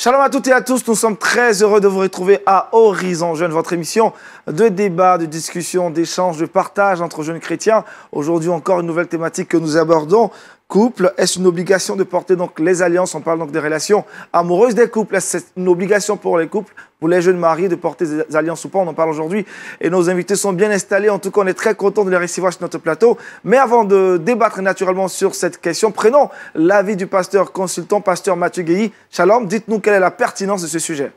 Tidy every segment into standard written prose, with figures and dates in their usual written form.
Shalom à toutes et à tous, nous sommes très heureux de vous retrouver à Horizon Jeune, votre émission de débat, de discussion, d'échange, de partage entre jeunes chrétiens. Aujourd'hui encore une nouvelle thématique que nous abordons. Couple, est-ce une obligation de porter donc les alliances? On parle donc des relations amoureuses des couples. Est-ce que c'est une obligation pour les couples, pour les jeunes mariés de porter des alliances ou pas? On en parle aujourd'hui et nos invités sont bien installés. En tout cas, on est très contents de les recevoir sur notre plateau. Mais avant de débattre naturellement sur cette question, prenons l'avis du pasteur consultant, pasteur Mathieu Guéhi. Shalom, dites-nous quelle est la pertinence de ce sujet.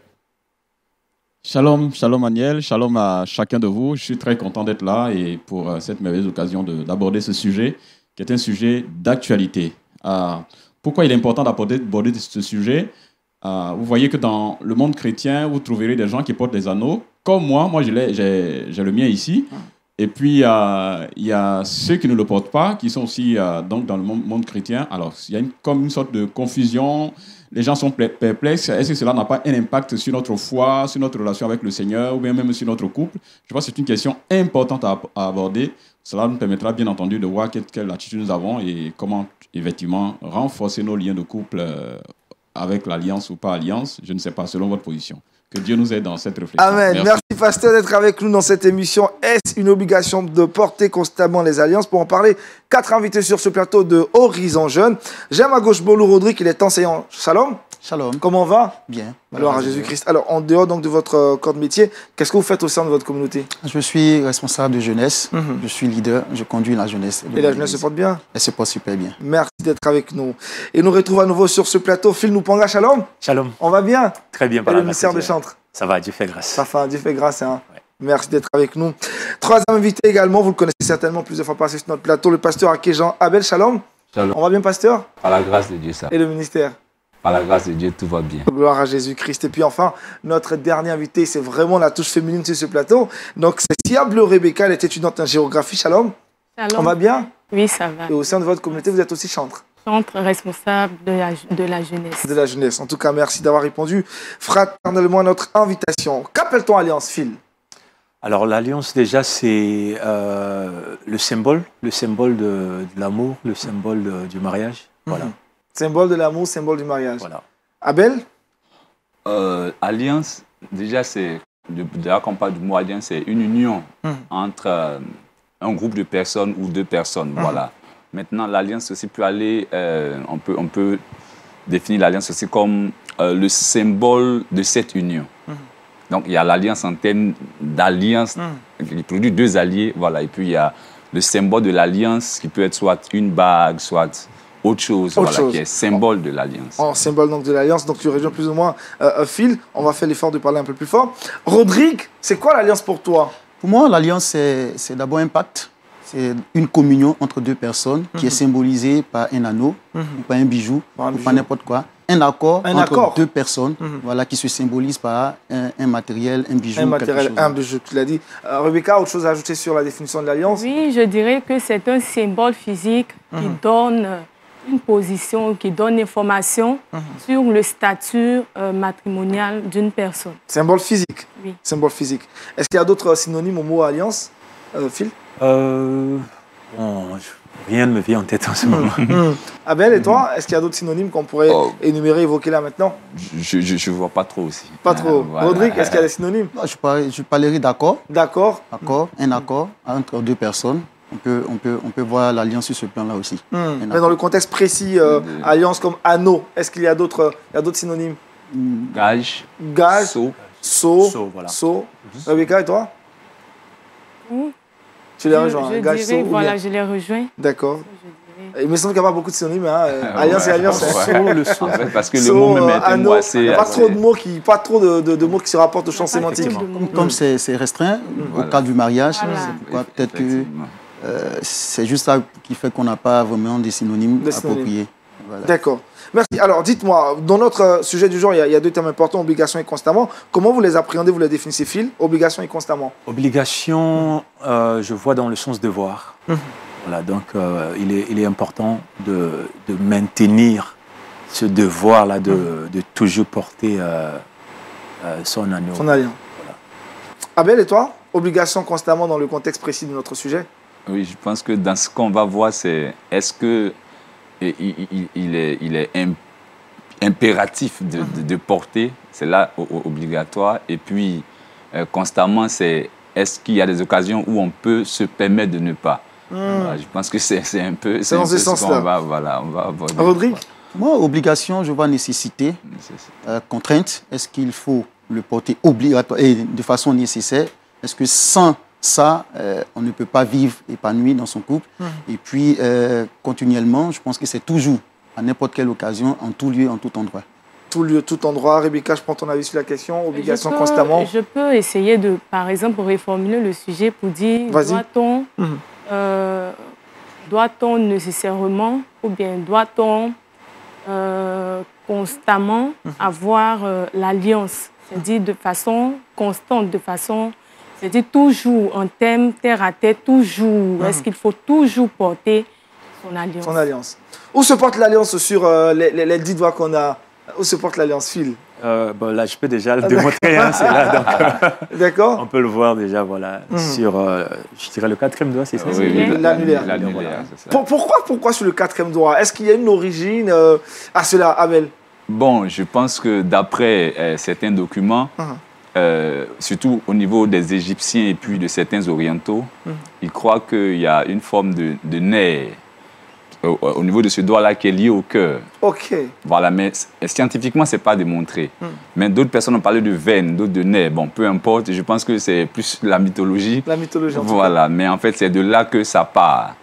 Shalom, shalom Aniel, shalom à chacun de vous. Je suis très content d'être là et pour cette merveilleuse occasion d'aborder ce sujet qui est un sujet d'actualité. Pourquoi il est important d'aborder ce sujet? Vous voyez que dans le monde chrétien, vous trouverez des gens qui portent des anneaux. Comme moi j'ai le mien ici. Et puis, il y a ceux qui ne le portent pas, qui sont aussi donc dans le monde chrétien. Alors, il y a comme une sorte de confusion. Les gens sont perplexes. Est-ce que cela n'a pas un impact sur notre foi, sur notre relation avec le Seigneur, ou bien même sur notre couple? Je pense que c'est une question importante à aborder. Cela nous permettra bien entendu de voir quelle attitude nous avons et comment, effectivement, renforcer nos liens de couple avec l'alliance ou pas alliance. Je ne sais pas, selon votre position. Que Dieu nous aide dans cette réflexion. Amen. Merci pasteur d'être avec nous dans cette émission. Est-ce une obligation de porter constamment les alliances? Pour en parler, 4 invités sur ce plateau de Horizon Jeune. J'aime à gauche Bolou Rodrigue, il est enseignant. Shalom. Shalom. Comment va? Bien. Gloire à Jésus-Christ. Alors, en dehors donc de votre corps de métier, qu'est-ce que vous faites au sein de votre communauté? Je suis responsable de jeunesse. Je suis leader. Je conduis la jeunesse. Et la jeunesse se porte bien? Elle se porte super bien. Merci d'être avec nous. Et nous retrouvons à nouveau sur ce plateau Phil Noupanga. Shalom. Shalom. On va bien? Très bien. Et le ministère de chantre? Ça va, Dieu fait grâce. Ça va, Dieu fait grâce. Hein. Ouais. Merci d'être avec nous. Troisième invité également, vous le connaissez certainement plusieurs fois passé sur notre plateau, le pasteur Akéjan Abel. Shalom. Shalom. On va bien, pasteur? Par la grâce de Dieu, ça. Et le ministère? Par la grâce de Dieu, tout va bien. Gloire à Jésus-Christ. Et puis enfin, notre dernier invité, c'est vraiment la touche féminine sur ce plateau. Donc, c'est Sia Bleu Rebecca, elle est étudiante en géographie. Shalom. Shalom. On va bien? Oui, ça va. Et au sein de votre communauté, vous êtes aussi chantre? Chantre responsable de la jeunesse. De la jeunesse. En tout cas, merci d'avoir répondu fraternellement à notre invitation. Qu'appelle-t-on alliance, Phil? Alors, l'alliance, déjà, c'est le symbole de l'amour, le symbole du mariage. Voilà. Symbole de l'amour, symbole du mariage. Voilà. Abel? Alliance, déjà, c'est, d'ailleurs, quand on parle du mot alliance, c'est une union entre un groupe de personnes ou deux personnes. Voilà. Maintenant, l'alliance aussi peut aller, on peut définir l'alliance aussi comme le symbole de cette union. Donc, il y a l'alliance en termes d'alliance, qui produit deux alliés, voilà. Et puis, il y a le symbole de l'alliance qui peut être soit une bague, soit autre chose, qui est symbole de l'alliance. Symbole donc de l'alliance, donc tu rejoins plus ou moins Phil. On va faire l'effort de parler un peu plus fort. Rodrigue, c'est quoi l'alliance pour toi? Pour moi, l'alliance, c'est d'abord un pacte. C'est une communion entre deux personnes qui est symbolisée par un anneau, ou par un bijou, ou par n'importe quoi. Un accord entre deux personnes voilà, qui se symbolise par un matériel, un bijou. Un matériel, un bijou, tu l'as dit. Rebecca, autre chose à ajouter sur la définition de l'alliance? Oui, je dirais que c'est un symbole physique qui donne une position, qui donne information sur le statut matrimonial d'une personne. Symbole physique? Oui. Symbole physique. Est-ce qu'il y a d'autres synonymes au mot alliance, Phil? Rien ne me vient en tête en ce moment. Abel, et toi, est-ce qu'il y a d'autres synonymes qu'on pourrait énumérer, évoquer là maintenant? Je ne vois pas trop aussi. Pas trop. Voilà. Rodrigue, est-ce qu'il y a des synonymes? Je parlerai d'accord. D'accord. Un accord entre deux personnes. On peut voir l'alliance sur ce plan-là aussi. Mais dans le contexte précis, alliance comme anneau, est-ce qu'il y a d'autres synonymes? Gage. Sceau. Voilà. Rebecca, et toi? Tu les rejoins? Je les rejoins. D'accord. Il me semble qu'il n'y a pas beaucoup de synonymes. Hein. Alliance et alliance. Le sceau. En fait, parce que le mot même est un mot assez... Il n'y a pas trop de mots qui se rapportent au champ sémantique. Comme c'est restreint au cas du mariage, c'est pourquoi peut-être que c'est juste ça qui fait qu'on n'a pas vraiment des synonymes appropriés. Voilà. D'accord. Merci. Alors, dites-moi, dans notre sujet du jour, il y a deux termes importants, obligation et constamment. Comment vous les appréhendez, vous les définissez, Phil? Obligation et constamment. Obligation, je vois dans le sens devoir. Voilà, donc, il est important de maintenir ce devoir-là de toujours porter son agneau. Son alliance. Voilà. Abel, et toi? Obligation constamment dans le contexte précis de notre sujet? Oui, je pense que dans ce qu'on va voir, c'est est-ce que il est impératif de porter, c'est là obligatoire. Et puis, constamment, est-ce qu'il y a des occasions où on peut se permettre de ne pas? Voilà, je pense que c'est un peu... C'est dans ce sens-là. On va aborder. Rodrigue? Moi, obligation, je vois nécessité. Contrainte, est-ce qu'il faut le porter obligatoire et de façon nécessaire? Est-ce que sans ça, on ne peut pas vivre épanoui dans son couple? Et puis, continuellement, je pense que c'est toujours, à n'importe quelle occasion, en tout lieu, en tout endroit. Tout lieu, tout endroit. Rebecca, je prends ton avis sur la question. Obligation constamment. Je peux essayer de, par exemple, reformuler le sujet pour dire, doit-on nécessairement ou bien doit-on constamment avoir l'alliance, c'est-à-dire de façon constante, c'est-à-dire toujours en termes terre à terre, toujours. Est-ce qu'il faut toujours porter son alliance? Son alliance. Où se porte l'alliance sur les 10 doigts qu'on a? Où se porte l'alliance, Phil? Là, je peux déjà le démontrer. Hein, c'est là, d'accord. On peut le voir déjà, voilà, sur, je dirais, le 4e doigt, c'est ça? Oui, l'annulaire. Pourquoi sur le 4e doigt? Est-ce qu'il y a une origine à cela, Abel? Bon, je pense que d'après certains documents, surtout au niveau des Égyptiens et puis de certains orientaux, ils croient qu'il y a une forme de nerf au niveau de ce doigt-là qui est lié au cœur. Ok. Voilà, mais scientifiquement, ce n'est pas démontré. Mais d'autres personnes ont parlé de veines, d'autres de nerfs. Bon, peu importe, je pense que c'est plus la mythologie. La mythologie, en tout cas. Voilà, mais en fait, c'est de là que ça part.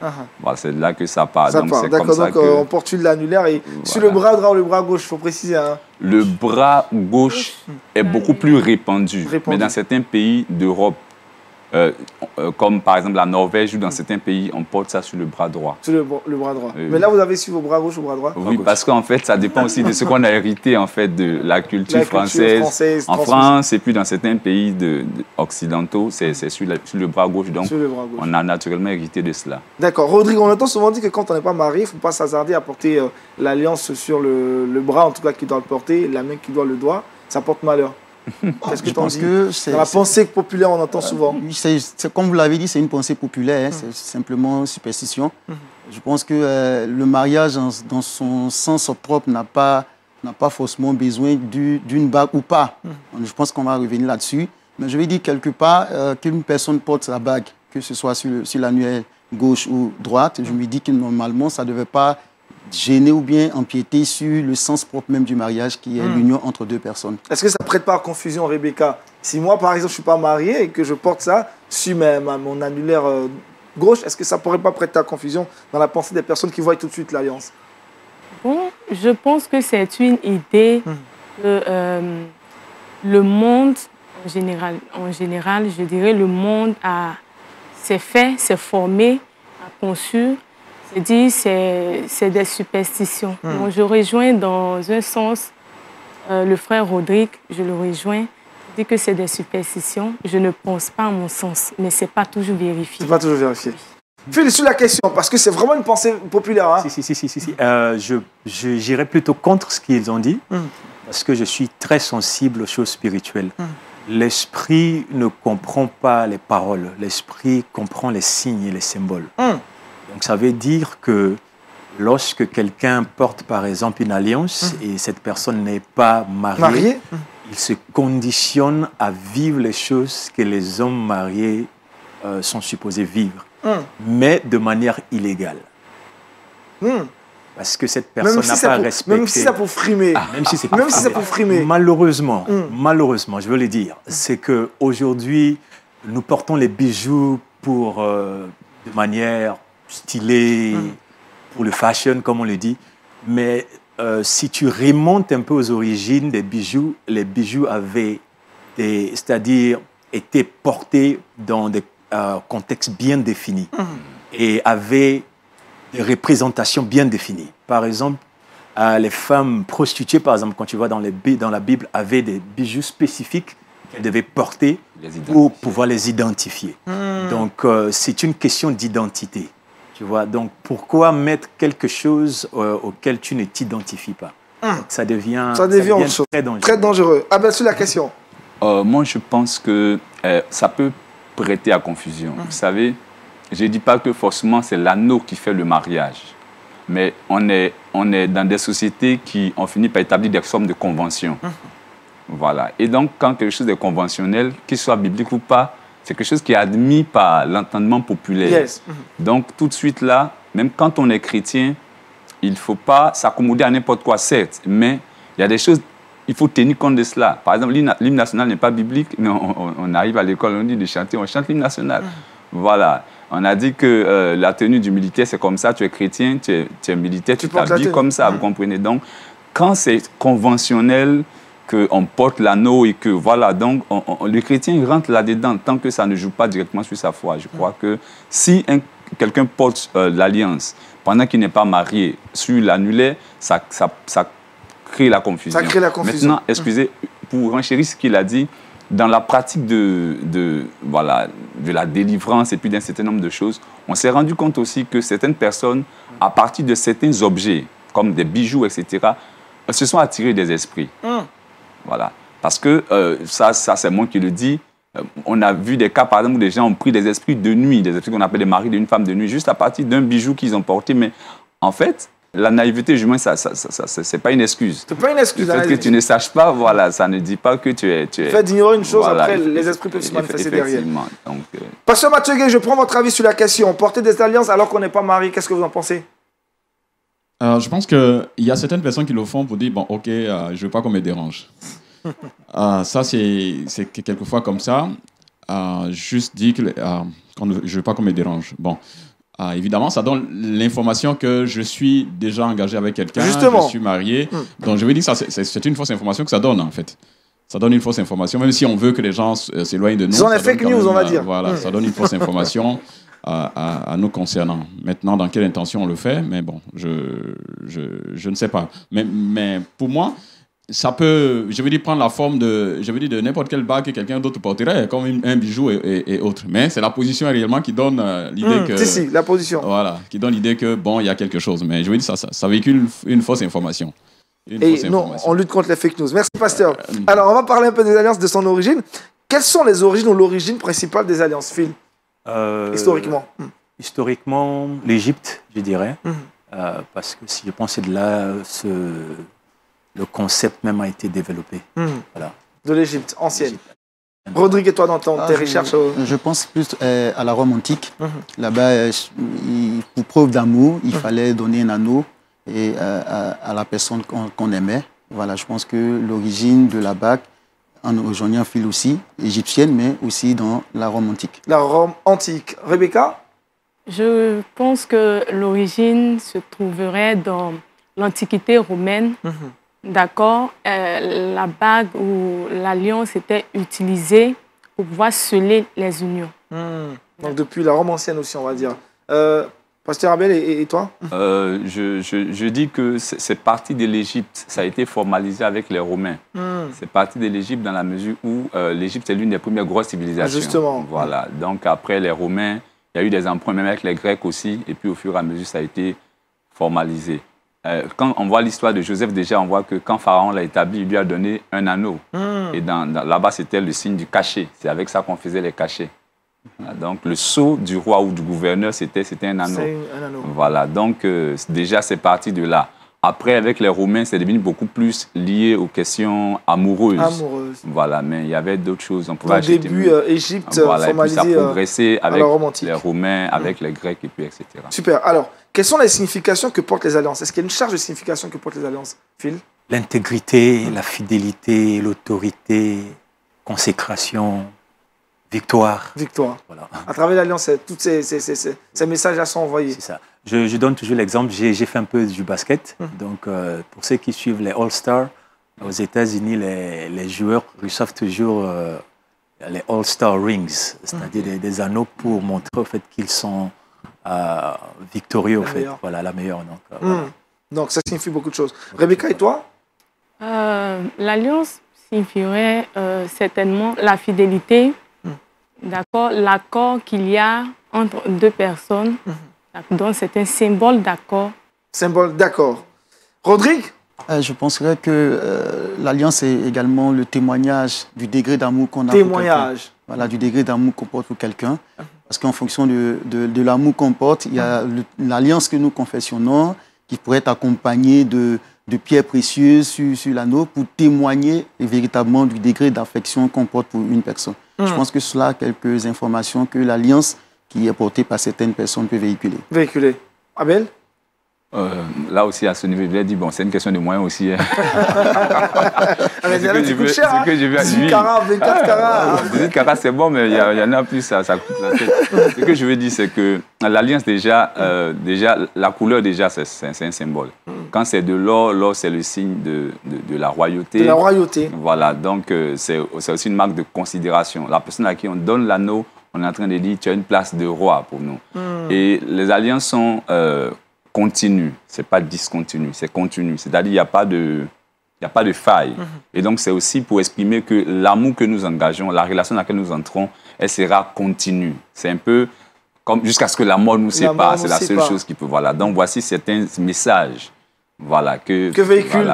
Voilà, c'est de là que ça part. D'accord, donc on porte sur l'annulaire et sur le bras droit ou le bras gauche, il faut préciser. Hein. Le bras gauche est beaucoup plus répandu. Mais dans certains pays d'Europe, comme par exemple la Norvège ou dans certains pays, on porte ça sur le bras droit. Sur le bras droit. Mais là, vous avez sur vos bras gauche ou bras droit? Oui, parce qu'en fait, ça dépend aussi de ce qu'on a hérité en fait, de la culture française. En France et puis dans certains pays occidentaux, c'est sur le bras gauche. Donc, on a naturellement hérité de cela. D'accord. Rodrigue, on entend souvent dire que quand on n'est pas marié, il ne faut pas s'hasarder à porter l'alliance sur le bras, en tout cas qui doit le porter, la main qui doit le doigt. Ça porte malheur. Qu'est-ce que tu en dis? Dans la pensée populaire, on entend souvent. Comme vous l'avez dit, c'est une pensée populaire, c'est simplement superstition. Je pense que le mariage, dans son sens propre, n'a pas forcément besoin d'une bague ou pas. Je pense qu'on va revenir là-dessus. Mais je vais dire quelque part qu'une personne porte sa bague, que ce soit sur l'annulaire gauche ou droite, je me dis que normalement, ça ne devait pas gêner ou bien empiéter sur le sens propre même du mariage qui est l'union entre deux personnes. Est-ce que ça ne prête pas à confusion, Rebecca? Si moi, par exemple, je ne suis pas marié et que je porte ça sur mon annulaire gauche, est-ce que ça ne pourrait pas prêter à confusion dans la pensée des personnes qui voient tout de suite l'alliance? Bon, je pense que c'est une idée que le monde, en général, je dirais, le monde s'est fait, s'est formé, a conçu. C'est des superstitions. Donc, je rejoins dans un sens le frère Rodrigue, je le rejoins. Je dis que c'est des superstitions. Je ne pense pas à mon sens, mais ce n'est pas toujours vérifié. Ce n'est pas toujours vérifié. Phil, sur la question, parce que c'est vraiment une pensée populaire. Hein? Si. J'irais plutôt contre ce qu'ils ont dit, parce que je suis très sensible aux choses spirituelles. L'esprit ne comprend pas les paroles. L'esprit comprend les signes et les symboles. Donc, ça veut dire que lorsque quelqu'un porte, par exemple, une alliance et cette personne n'est pas mariée, il se conditionne à vivre les choses que les hommes mariés sont supposés vivre, mais de manière illégale. Parce que cette personne n'a pas respecté... Même si c'est pour frimer. Même si c'est pour frimer. Malheureusement, je veux le dire, c'est qu'aujourd'hui, nous portons les bijoux de manière stylée, pour le fashion, comme on le dit. Mais si tu remontes un peu aux origines des bijoux, les bijoux avaient, c'est-à-dire, été portés dans des contextes bien définis et avaient des représentations bien définies. Par exemple, les femmes prostituées, par exemple, quand tu vas dans la Bible, avaient des bijoux spécifiques qu'elles devaient porter pour pouvoir les identifier. Donc, c'est une question d'identité. Tu vois, donc pourquoi mettre quelque chose auquel tu ne t'identifies pas? Ça devient très dangereux. Ah ben, sur la question. Moi, je pense que ça peut prêter à confusion. Vous savez, je ne dis pas que forcément c'est l'anneau qui fait le mariage, mais on est on est dans des sociétés qui ont fini par établir des formes de conventions. Voilà. Et donc, quand quelque chose est conventionnel, qu'il soit biblique ou pas, c'est quelque chose qui est admis par l'entendement populaire. Yes. Donc, tout de suite là, même quand on est chrétien, il ne faut pas s'accommoder à n'importe quoi, certes, mais il y a des choses, il faut tenir compte de cela. Par exemple, l'hymne national n'est pas biblique, mais on arrive à l'école, on dit de chanter, on chante l'hymne national. Voilà. On a dit que la tenue du militaire, c'est comme ça, tu es chrétien, tu es militaire, tu t'habilles comme ça, vous comprenez. Donc, quand c'est conventionnel, qu'on porte l'anneau et que, voilà, donc, le chrétien rentre là-dedans tant que ça ne joue pas directement sur sa foi. Je crois que si quelqu'un porte l'alliance pendant qu'il n'est pas marié sur l'annulaire, ça crée la confusion. Ça crée la confusion. Maintenant, excusez, pour renchérir ce qu'il a dit, dans la pratique de la délivrance et puis d'un certain nombre de choses, on s'est rendu compte aussi que certaines personnes, à partir de certains objets, comme des bijoux, etc., se sont attirées des esprits. Voilà. Parce que, ça c'est moi qui le dis, on a vu des cas, par exemple, où des gens ont pris des esprits de nuit, des esprits qu'on appelle des maris d'une femme de nuit, juste à partir d'un bijou qu'ils ont porté. Mais en fait, la naïveté, du moins, c'est pas une excuse. C'est pas une excuse. Le fait que tu ne saches pas, voilà, ça ne dit pas que tu es... Le fait d'ignorer une chose, voilà, après, les esprits peuvent se manifester derrière. Donc, Pasteur Mathieu Gueye, je prends votre avis sur la question. Porter des alliances alors qu'on n'est pas marié, qu'est-ce que vous en pensez? Je pense qu'il y a certaines personnes qui le font pour dire, bon, ok, je ne veux pas qu'on me dérange. Ça, c'est quelquefois comme ça. Juste dire que je ne veux pas qu'on me dérange. Bon, évidemment, ça donne l'information que je suis déjà engagé avec quelqu'un, je suis marié. Donc, je veux dire que c'est une fausse information que ça donne, en fait. Ça donne une fausse information, même si on veut que les gens s'éloignent de nous. Ils ont les fake news, on va dire. Voilà, ça donne une fausse information à nous concernant. Maintenant, dans quelle intention on le fait, mais bon, je ne sais pas. Mais pour moi, ça peut, je veux dire, prendre la forme de n'importe quelle bague que quelqu'un d'autre porterait, comme un bijou et autres. Mais c'est la position réellement qui donne l'idée que... Si, la position. Voilà, qui donne l'idée que, bon, il y a quelque chose. Mais je veux dire, ça véhicule une fausse information. On lutte contre les fake news. Merci, pasteur. Alors, on va parler un peu des alliances, de son origine. Quelles sont les origines ou l'origine principale des alliances, Phil, historiquement? Historiquement, l'Égypte, je dirais. Parce que si je pense que c'est de là, le concept même a été développé. Voilà. De l'Égypte ancienne. Rodrigue, et toi, dans tes recherches Je pense plus à la Rome antique. Là-bas, pour preuve d'amour, il fallait donner un anneau et à la personne qu'on aimait. Voilà, je pense que l'origine de la bague, en rejoignant Phil aussi, égyptienne, mais aussi dans la Rome antique. La Rome antique. Rebecca? Je pense que l'origine se trouverait dans l'Antiquité romaine. D'accord, la bague ou l'alliance était utilisée pour pouvoir sceller les unions. Donc depuis la Rome ancienne aussi, on va dire. Pasteur Abel, et toi? Je dis que c'est parti de l'Égypte. Ça a été formalisé avec les Romains. C'est parti de l'Égypte dans la mesure où l'Égypte est l'une des premières grosses civilisations. Justement. Voilà. Donc après les Romains, il y a eu des emprunts même avec les Grecs aussi. Et puis au fur et à mesure, ça a été formalisé. Quand on voit l'histoire de Joseph, déjà, on voit que quand Pharaon l'a établi, il lui a donné un anneau. Et là-bas, c'était le signe du cachet. C'est avec ça qu'on faisait les cachets. Voilà, donc, le sceau du roi ou du gouverneur, c'était un anneau. C'est un anneau. Voilà, donc déjà, c'est parti de là. Après, avec les Romains, c'est devenu beaucoup plus lié aux questions amoureuses. Voilà, mais il y avait d'autres choses. On pouvait au début, Égypte, voilà, formalisé, et puis ça a progressé avec romantique. Les Romains, avec les Grecs, et puis etc. Super. Alors, quelles sont les significations que portent les alliances? Est-ce qu'il y a une charge de signification que portent les alliances, Phil? L'intégrité, la fidélité, l'autorité, consécration, victoire. Victoire. Voilà. À travers l'alliance, tous ces messages-là sont envoyés. C'est ça. Je donne toujours l'exemple, j'ai fait un peu du basket. Donc, pour ceux qui suivent les All-Stars, aux États-Unis, les joueurs reçoivent toujours les All-Star Rings, c'est-à-dire des anneaux pour montrer au fait qu'ils sont victorieux, au fait. Voilà, la meilleure. Donc, voilà. Donc, ça signifie beaucoup de choses. Rebecca, et toi? L'alliance signifierait certainement la fidélité, d'accord, l'accord qu'il y a entre deux personnes. Donc, c'est un symbole d'accord. Symbole d'accord. Rodrigue? Je penserais que l'alliance est également le témoignage du degré d'amour qu'on a pour quelqu'un. Voilà, du degré d'amour qu'on porte pour quelqu'un. Parce qu'en fonction de l'amour qu'on porte, il y a l'alliance que nous confessionnons qui pourrait être accompagné de pierres précieuses sur l'anneau pour témoigner véritablement du degré d'affection qu'on porte pour une personne. Je pense que cela, quelques informations que l'alliance qui est portée par certaines personnes peut véhiculer. Véhiculer. Abel? Là aussi, à ce niveau, je l'ai dit, bon, c'est une question de moyens aussi. Hein. C'est ce que je veux, 18 carats, 24 carats. 18 carats, c'est bon, mais il y en a plus, ça coûte la tête. Ce que je veux dire, c'est que l'alliance, déjà, la couleur, déjà, c'est un symbole. Quand c'est de l'or, l'or, c'est le signe de la royauté. De la royauté. Voilà, donc c'est aussi une marque de considération. La personne à qui on donne l'anneau, on est en train de dire, tu as une place de roi pour nous. Et les alliances sont continues, ce n'est pas discontinu, c'est continu. C'est-à-dire, il n'y a pas de faille. Et donc, c'est aussi pour exprimer que l'amour que nous engageons, la relation dans laquelle nous entrons, elle sera continue. C'est un peu comme jusqu'à ce que la mort nous sépare. C'est la seule chose qui peut. Voilà. Donc, voici certains messages. Voilà, que véhiculent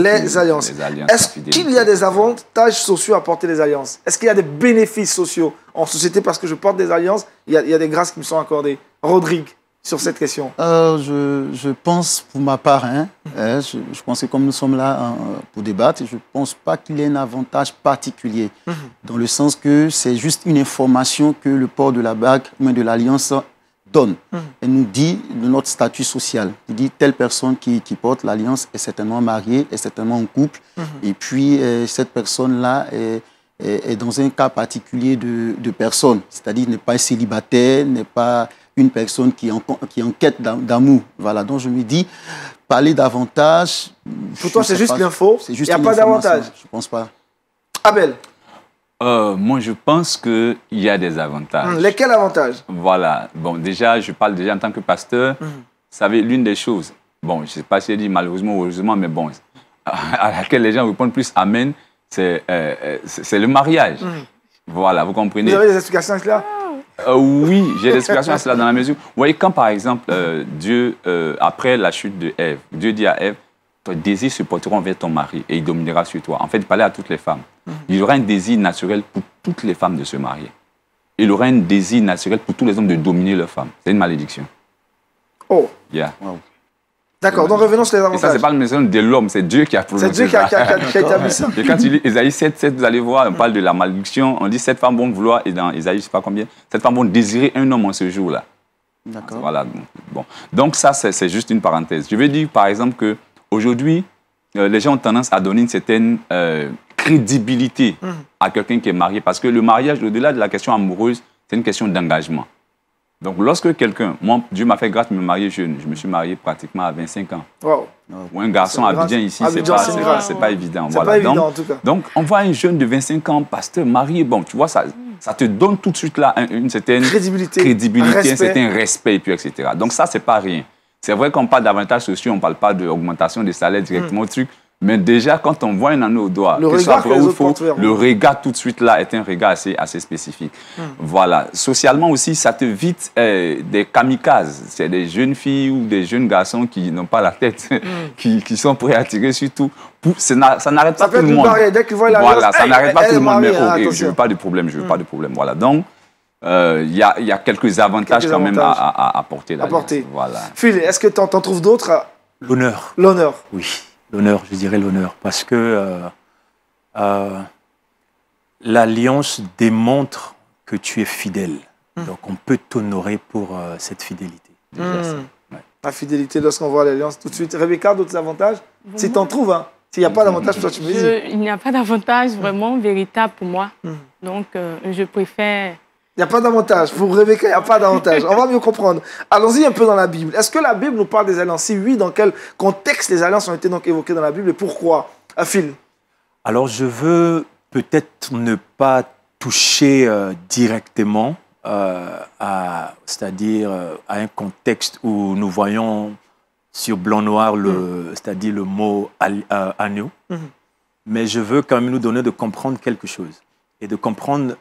les alliances. Est-ce qu'il y a des avantages sociaux à porter les alliances? Est-ce qu'il y a des bénéfices sociaux en société parce que je porte des alliances? Il y a des grâces qui me sont accordées. Rodrigue, sur cette question. Je pense, pour ma part, je pense que comme nous sommes là pour débattre, je ne pense pas qu'il y ait un avantage particulier, dans le sens que c'est juste une information que le port de la bague, mais de l'alliance, donne. Elle nous dit de notre statut social. Il dit telle personne qui porte l'alliance est certainement mariée, est certainement en couple, et puis cette personne-là est dans un cas particulier de personne, c'est-à-dire n'est pas célibataire, n'est pas une personne qui est en quête d'amour. Voilà, donc je me dis, parler davantage... Pour toi, c'est juste l'info? Il n'y a pas d'avantage? Je ne pense pas. Abel? Moi, je pense qu'il y a des avantages. Lesquels avantages? Voilà. Bon, déjà, je parle déjà en tant que pasteur. Vous savez, l'une des choses, bon, je ne sais pas si je dis malheureusement ou heureusement, mais bon, à laquelle les gens répondent plus Amen, c'est le mariage. Voilà, vous comprenez? Vous avez des explications à cela? Oui, j'ai des explications à cela dans la mesure. Vous voyez, quand par exemple, Dieu, après la chute de Ève, Dieu dit à Ève, ton désir se portera envers ton mari et il dominera sur toi. En fait, il parlait à toutes les femmes. Il y aura un désir naturel pour toutes les femmes de se marier. Il aura un désir naturel pour tous les hommes de dominer leurs femmes. C'est une malédiction. Oh. Yeah. Wow. D'accord, donc revenons sur les avantages. Et ça, ce n'est pas le message de l'homme, c'est Dieu qui a prononcé ça. C'est Dieu qui a établi ça. Et quand tu lis Ésaïe 7, vous allez voir, on parle de la malédiction, on dit 7 femmes vont vouloir, et dans Ésaïe, je ne sais pas combien, 7 femmes vont désirer un homme en ce jour-là. D'accord. Voilà. Bon. Donc ça, c'est juste une parenthèse. Je veux dire, par exemple, qu'aujourd'hui, les gens ont tendance à donner une certaine crédibilité à quelqu'un qui est marié, parce que le mariage, au-delà de la question amoureuse, c'est une question d'engagement. Donc, lorsque quelqu'un, moi, Dieu m'a fait grâce de me marier jeune, je me suis marié pratiquement à 25 ans. Wow. Ou un garçon à Abidjan ici, c'est pas évident. C'est pas évident, en tout cas. Donc, on voit un jeune de 25 ans, pasteur, marié, bon, tu vois, ça te donne tout de suite là une certaine crédibilité, un certain respect, et puis, etc. Donc, ça, c'est pas rien. C'est vrai qu'on parle d'avantages sociaux, on ne parle pas d'augmentation des salaires directement au truc, mais déjà, quand on voit un anneau au doigt, le regard tout de suite là est un regard assez spécifique. Voilà. Socialement aussi, ça te vite des kamikazes. C'est des jeunes filles ou des jeunes garçons qui n'ont pas la tête, qui sont prêts à tirer sur tout. Ça n'arrête pas tout le monde. Voilà, ça n'arrête pas tout le monde, mais je veux pas de problème, Voilà. Donc, il y a quelques avantages quand même à apporter là. Voilà. Phil, est-ce que tu en trouves d'autres? L'honneur. L'honneur. Oui. L'honneur, je dirais l'honneur, parce que l'alliance démontre que tu es fidèle. Donc, on peut t'honorer pour cette fidélité. La fidélité, lorsqu'on voit l'alliance tout de suite. Rebecca, d'autres avantages? Si tu en trouves, hein. S'il n'y a pas d'avantage, toi, tu me dis. Il n'y a pas d'avantage vraiment véritable pour moi. Donc, je préfère... Il n'y a pas d'avantage. Pour Rebecca, il n'y a pas d'avantage. On va mieux comprendre. Allons-y un peu dans la Bible. Est-ce que la Bible nous parle des alliances? Si oui, dans quel contexte les alliances ont été donc évoquées dans la Bible et pourquoi? Phil? Alors, je veux peut-être ne pas toucher directement c'est-à-dire à un contexte où nous voyons sur blanc-noir c'est-à-dire le mot agneau. Mais je veux quand même nous donner de comprendre quelque chose. Et de comprendre,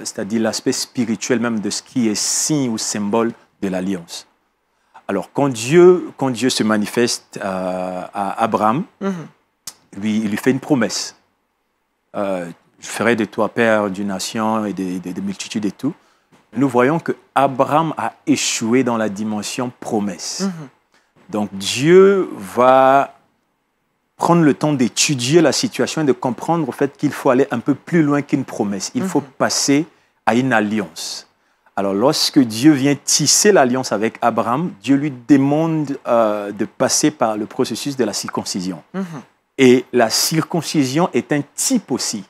c'est-à-dire l'aspect spirituel même de ce qui est signe ou symbole de l'alliance. Alors, quand Dieu se manifeste à Abraham, il lui fait une promesse. Je ferai de toi père d'une nation et des multitudes et tout. Nous voyons que Abraham a échoué dans la dimension promesse. Donc Dieu va prendre le temps d'étudier la situation et de comprendre au fait qu'il faut aller un peu plus loin qu'une promesse. Il faut passer à une alliance. Alors, lorsque Dieu vient tisser l'alliance avec Abraham, Dieu lui demande de passer par le processus de la circoncision. Et la circoncision est un type aussi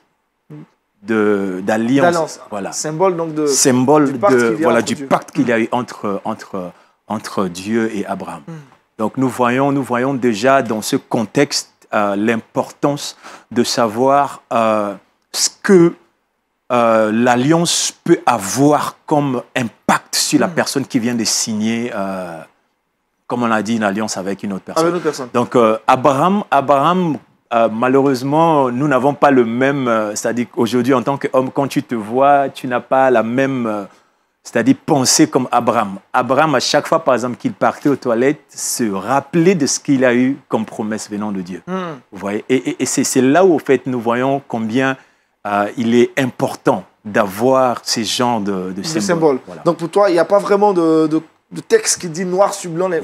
d'alliance. Voilà. Symbole donc du pacte qu'il y a eu entre Dieu et Abraham. Donc, nous voyons déjà dans ce contexte l'importance de savoir ce que l'alliance peut avoir comme impact sur la personne qui vient de signer, comme on l'a dit, une alliance avec une autre personne. Avec une autre personne. Donc, Abraham, malheureusement, nous n'avons pas le même... c'est-à-dire qu'aujourd'hui, en tant qu'homme, quand tu te vois, tu n'as pas la même... c'est-à-dire penser comme Abraham. Abraham, à chaque fois, par exemple, qu'il partait aux toilettes, se rappelait de ce qu'il a eu comme promesse venant de Dieu. Vous voyez? Et c'est là où, en fait, nous voyons combien... il est important d'avoir ces genres de symboles. Voilà. Donc pour toi, il n'y a pas vraiment de texte qui dit noir sur blanc, mais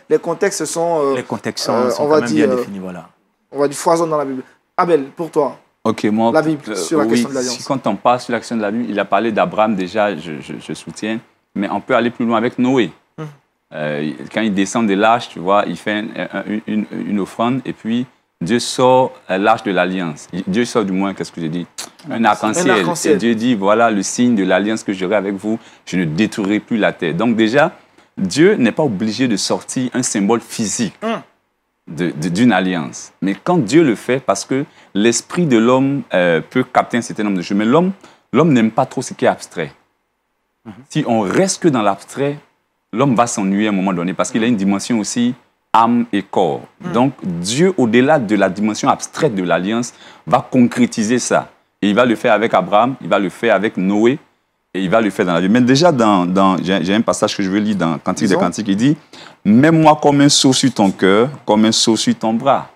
les contextes sont... les contextes sont quand même bien définis. Voilà. On va dire foisonne dans la Bible. Abel, pour toi, moi, la Bible sur la question de l'alliance. Quand on parle sur la question de la Bible, il a parlé d'Abraham déjà, je soutiens, mais on peut aller plus loin avec Noé. Quand il descend de l'arche, tu vois, il fait une offrande et puis Dieu sort l'arche de l'alliance. Dieu sort du moins, qu'est-ce que j'ai dit? Un arc-en-ciel. Et Dieu dit, voilà le signe de l'alliance que j'aurai avec vous, je ne détruirai plus la terre. Donc déjà, Dieu n'est pas obligé de sortir un symbole physique d'une alliance. Mais quand Dieu le fait, parce que l'esprit de l'homme peut capter un certain nombre de choses, mais l'homme n'aime pas trop ce qui est abstrait. Si on reste que dans l'abstrait, l'homme va s'ennuyer à un moment donné, parce qu'il a une dimension aussi âme et corps. Donc, Dieu, au-delà de la dimension abstraite de l'alliance, va concrétiser ça. Et il va le faire avec Abraham, il va le faire avec Noé, et il va le faire dans la vie. Mais déjà, j'ai un passage que je veux lire dans Cantique des Cantiques, il dit « Mets-moi comme un seau sur ton cœur, comme un seau sur ton bras. »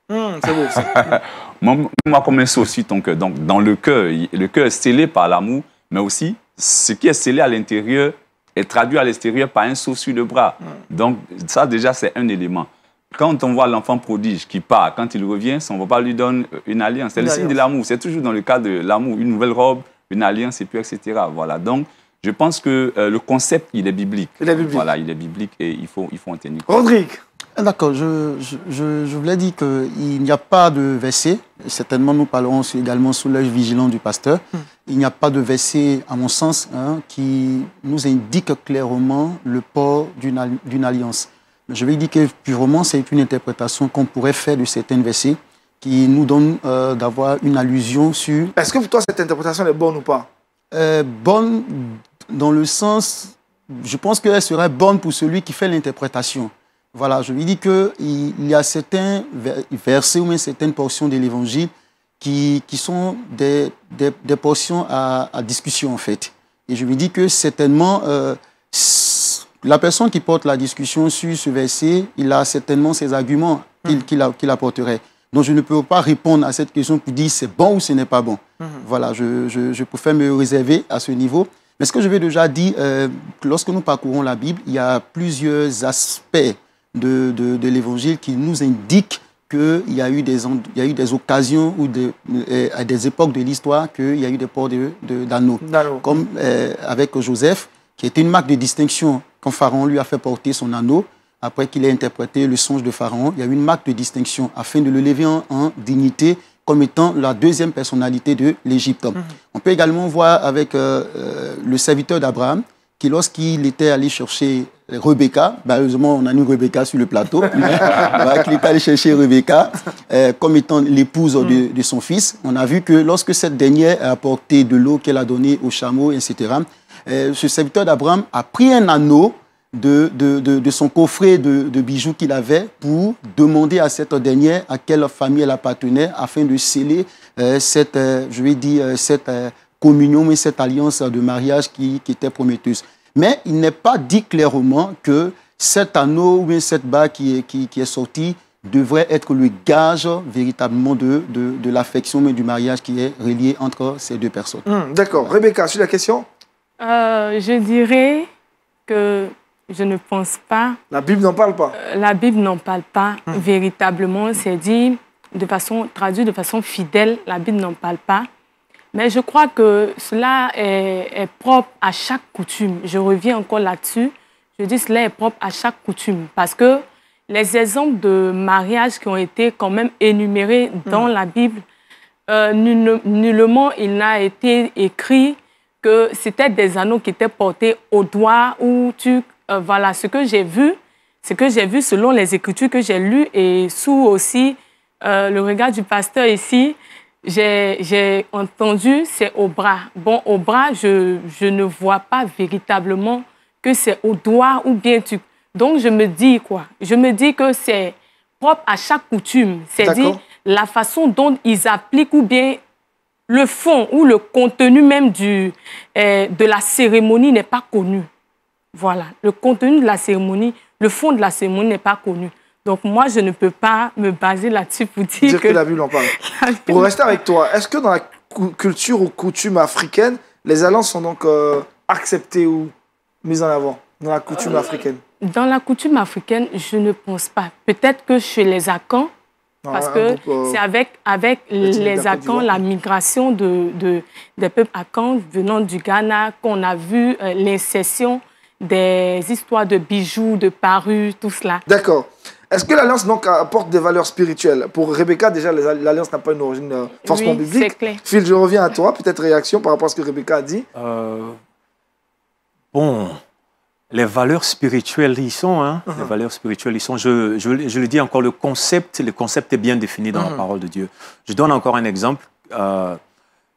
C'est beau, ça. Mets-moi comme un seau sur ton cœur. Donc, dans le cœur est scellé par l'amour, mais aussi, ce qui est scellé à l'intérieur est traduit à l'extérieur par un seau sur le bras. Donc, ça, déjà, c'est un élément. Quand on voit l'enfant prodige qui part, quand il revient, son papa lui donne une alliance. C'est le signe de l'amour. C'est toujours dans le cas de l'amour. Une nouvelle robe, une alliance, et puis etc. Voilà. Donc, je pense que le concept, il est biblique. Il est biblique. Voilà, il est biblique et il faut en tenir compte. Rodrigue. D'accord, je voulais dire qu'il n'y a pas de verset. Certainement, nous parlerons également sous l'œil vigilant du pasteur. Il n'y a pas de verset, à mon sens, qui nous indique clairement le port d'une alliance. Je vais dire que purement, c'est une interprétation qu'on pourrait faire de certains versets qui nous donnent d'avoir une allusion sur... Est-ce que pour toi, cette interprétation est bonne ou pas? Bonne dans le sens... Je pense qu'elle serait bonne pour celui qui fait l'interprétation. Voilà, je lui dis qu'il y a certains versets ou même certaines portions de l'Évangile qui sont des portions à discussion, en fait. Et je lui dis que certainement, la personne qui porte la discussion sur ce verset, il a certainement ses arguments qu'il apporterait. Donc, je ne peux pas répondre à cette question pour dire c'est bon ou ce n'est pas bon. Voilà, je préfère me réserver à ce niveau. Mais ce que je vais déjà dire, lorsque nous parcourons la Bible, il y a plusieurs aspects de l'Évangile qui nous indiquent qu'il y a eu des occasions ou à des époques de l'histoire qu'il y a eu des ports d'anneaux. Comme avec Joseph, qui était une marque de distinction quand Pharaon lui a fait porter son anneau. Après qu'il ait interprété le songe de Pharaon, il y a eu une marque de distinction afin de le lever en dignité comme étant la deuxième personnalité de l'Égypte. On peut également voir avec le serviteur d'Abraham, qui lorsqu'il était allé chercher Rebecca, malheureusement on a une Rebecca sur le plateau, qu'il est allé chercher Rebecca comme étant l'épouse de son fils, on a vu que lorsque cette dernière a apporté de l'eau qu'elle a donnée aux chameaux, etc., ce serviteur d'Abraham a pris un anneau de son coffret de bijoux qu'il avait pour demander à cette dernière à quelle famille elle appartenait afin de sceller cette communion, mais cette alliance de mariage qui était prometteuse. Mais il n'est pas dit clairement que cet anneau ou bien cette bague qui est sortie devrait être le gage véritablement de l'affection, mais du mariage qui est relié entre ces deux personnes. D'accord. Rebecca, sur la question? Je dirais que Je ne pense pas. La Bible n'en parle pas. La Bible n'en parle pas véritablement. C'est dit traduit de façon fidèle. La Bible n'en parle pas. Mais je crois que cela est propre à chaque coutume. Je reviens encore là-dessus. Je dis cela est propre à chaque coutume. Parce que les exemples de mariage qui ont été quand même énumérés dans la Bible, nullement il n'a été écrit que c'était des anneaux qui étaient portés au doigt ou voilà, ce que j'ai vu selon les Écritures que j'ai lues et sous aussi le regard du pasteur ici, j'ai entendu c'est au bras. Bon, au bras, je ne vois pas véritablement que c'est au doigt ou bien Donc, je me dis quoi? Je me dis que c'est propre à chaque coutume. C'est-à-dire la façon dont ils appliquent ou bien le fond ou le contenu même de la cérémonie n'est pas connu. Voilà, le contenu de la cérémonie, le fond de la cérémonie n'est pas connu. Donc moi, je ne peux pas me baser là-dessus pour dire que la Bible en parle. Pour rester avec toi, est-ce que dans la culture ou coutume africaine, les alliances sont donc acceptées ou mises en avant dans la coutume africaine? Dans la coutume africaine, je ne pense pas. Peut-être que chez les Akans, parce que c'est avec les Akans, la migration des peuples Akans venant du Ghana, qu'on a vu l'incession des histoires de bijoux, de parures, tout cela. D'accord. Est-ce que l'alliance donc apporte des valeurs spirituelles? Pour Rebecca, déjà, l'alliance n'a pas une origine forcément biblique. C'est clair. Phil, je reviens à toi. Peut-être réaction par rapport à ce que Rebecca a dit. Bon, les valeurs spirituelles y sont. Hein. Les valeurs spirituelles y sont. Je le dis encore, le concept est bien défini dans la parole de Dieu. Je donne encore un exemple.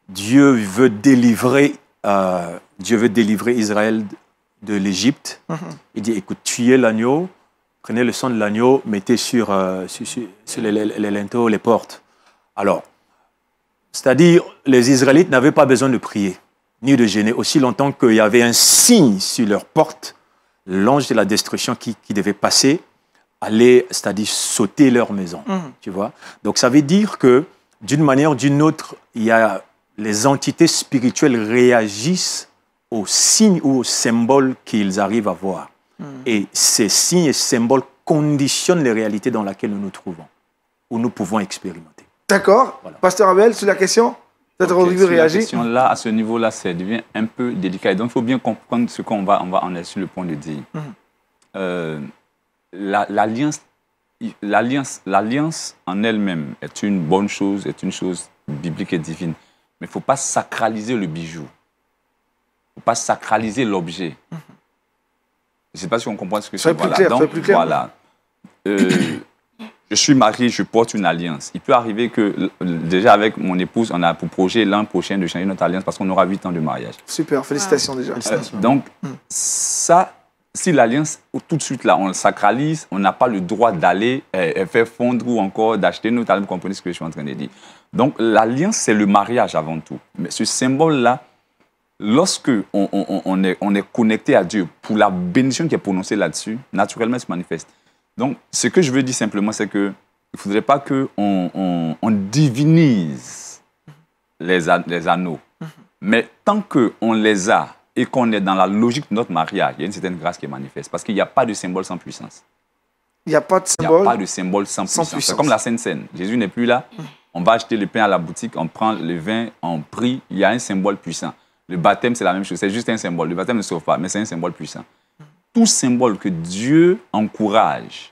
Dieu veut délivrer Israël de l'Égypte. Il dit, écoute, tuez l'agneau, prenez le sang de l'agneau, mettez sur les linteaux, les portes. Alors, c'est-à-dire, les Israélites n'avaient pas besoin de prier, ni de gêner, aussi longtemps qu'il y avait un signe sur leur porte, l'ange de la destruction qui devait passer, allait, c'est-à-dire sauter leur maison. Tu vois? Donc, ça veut dire que, d'une manière ou d'une autre, les entités spirituelles réagissent aux signes ou aux symboles qu'ils arrivent à voir. Et ces signes et symboles conditionnent les réalités dans lesquelles nous nous trouvons, où nous pouvons expérimenter. D'accord. Voilà. Pasteur Abel, sur la question, peut-être Rodrigue réagit. La question là, à ce niveau-là, ça devient un peu délicat. Donc, il faut bien comprendre ce qu'on va en être sur le point de dire. L'alliance en elle-même est une bonne chose, est une chose biblique et divine. Mais il ne faut pas sacraliser le bijou. Il ne faut pas sacraliser l'objet. Je ne sais pas si on comprend ce que c'est. Voilà. Plus clair. Voilà. Je suis marié, je porte une alliance. Il peut arriver que, déjà avec mon épouse, on a pour projet l'an prochain de changer notre alliance parce qu'on aura 8 ans de mariage. Super, félicitations déjà. Donc, ça, si l'alliance, tout de suite là, on le sacralise, on n'a pas le droit d'aller faire fondre ou encore d'acheter notre alliance. Vous comprenez ce que je suis en train de dire. Donc, l'alliance, c'est le mariage avant tout. Mais ce symbole-là, lorsque on est connecté à Dieu, pour la bénédiction qui est prononcée là-dessus, naturellement, elle se manifeste. Donc, ce que je veux dire simplement, c'est qu'il ne faudrait pas qu'on divinise les anneaux. Mais tant qu'on les a et qu'on est dans la logique de notre mariage, il y a une certaine grâce qui est manifeste. Parce qu'il n'y a pas de symbole sans puissance. Il n'y a pas de symbole. Il n'y a pas de symbole sans puissance. C'est comme la Sainte Seine. Jésus n'est plus là. On va acheter le pain à la boutique, on prend le vin, on prie. Il y a un symbole puissant. Le baptême, c'est la même chose. C'est juste un symbole. Le baptême ne sauve pas, mais c'est un symbole puissant. Tout symbole que Dieu encourage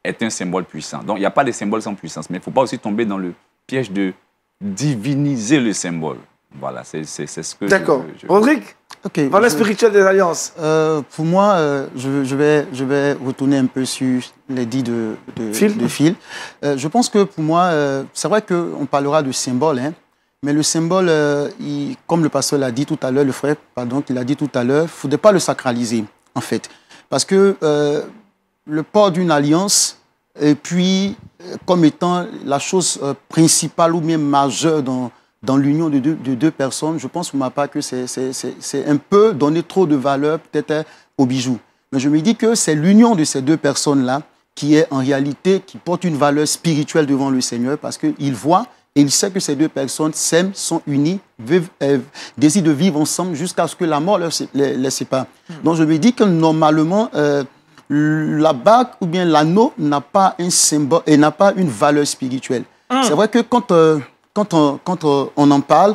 est un symbole puissant. Donc, il n'y a pas de symbole sans puissance. Mais il ne faut pas aussi tomber dans le piège de diviniser le symbole. Voilà, c'est ce que D'accord. Rodrigue, valeur spirituelle des alliances. Pour moi, je vais retourner un peu sur les dits de Phil. Je pense que pour moi, c'est vrai qu'on parlera de symbole, hein, mais le symbole, comme le pasteur l'a dit tout à l'heure, le frère, pardon, qui l'a dit tout à l'heure, il ne faudrait pas le sacraliser, en fait. Parce que le port d'une alliance, et puis comme étant la chose principale ou même majeure dans l'union de deux personnes, je pense pour ma part que c'est un peu donner trop de valeur peut-être aux bijoux. Mais je me dis que c'est l'union de ces deux personnes-là qui est en réalité, qui porte une valeur spirituelle devant le Seigneur parce qu'il voit et il sait que ces deux personnes s'aiment, sont unies, décident de vivre ensemble jusqu'à ce que la mort les sépare. Donc je me dis que normalement, la bague ou bien l'anneau n'a pas un symbole et n'a pas une valeur spirituelle. C'est vrai que quand on en parle,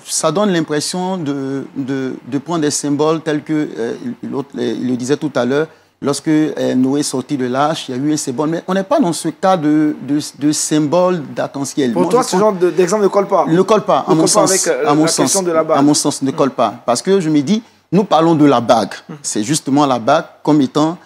ça donne l'impression de prendre des symboles tels que, il le disait tout à l'heure, lorsque Noé est sorti de l'arche, il y a eu un symbole. Mais on n'est pas dans ce cas de symbole d'arc-en-ciel. Pour toi, ce genre d'exemple ne colle pas? Ne colle pas, à mon sens. À mon sens, ne colle pas. Parce que je me dis, nous parlons de la bague. C'est justement la bague comme étant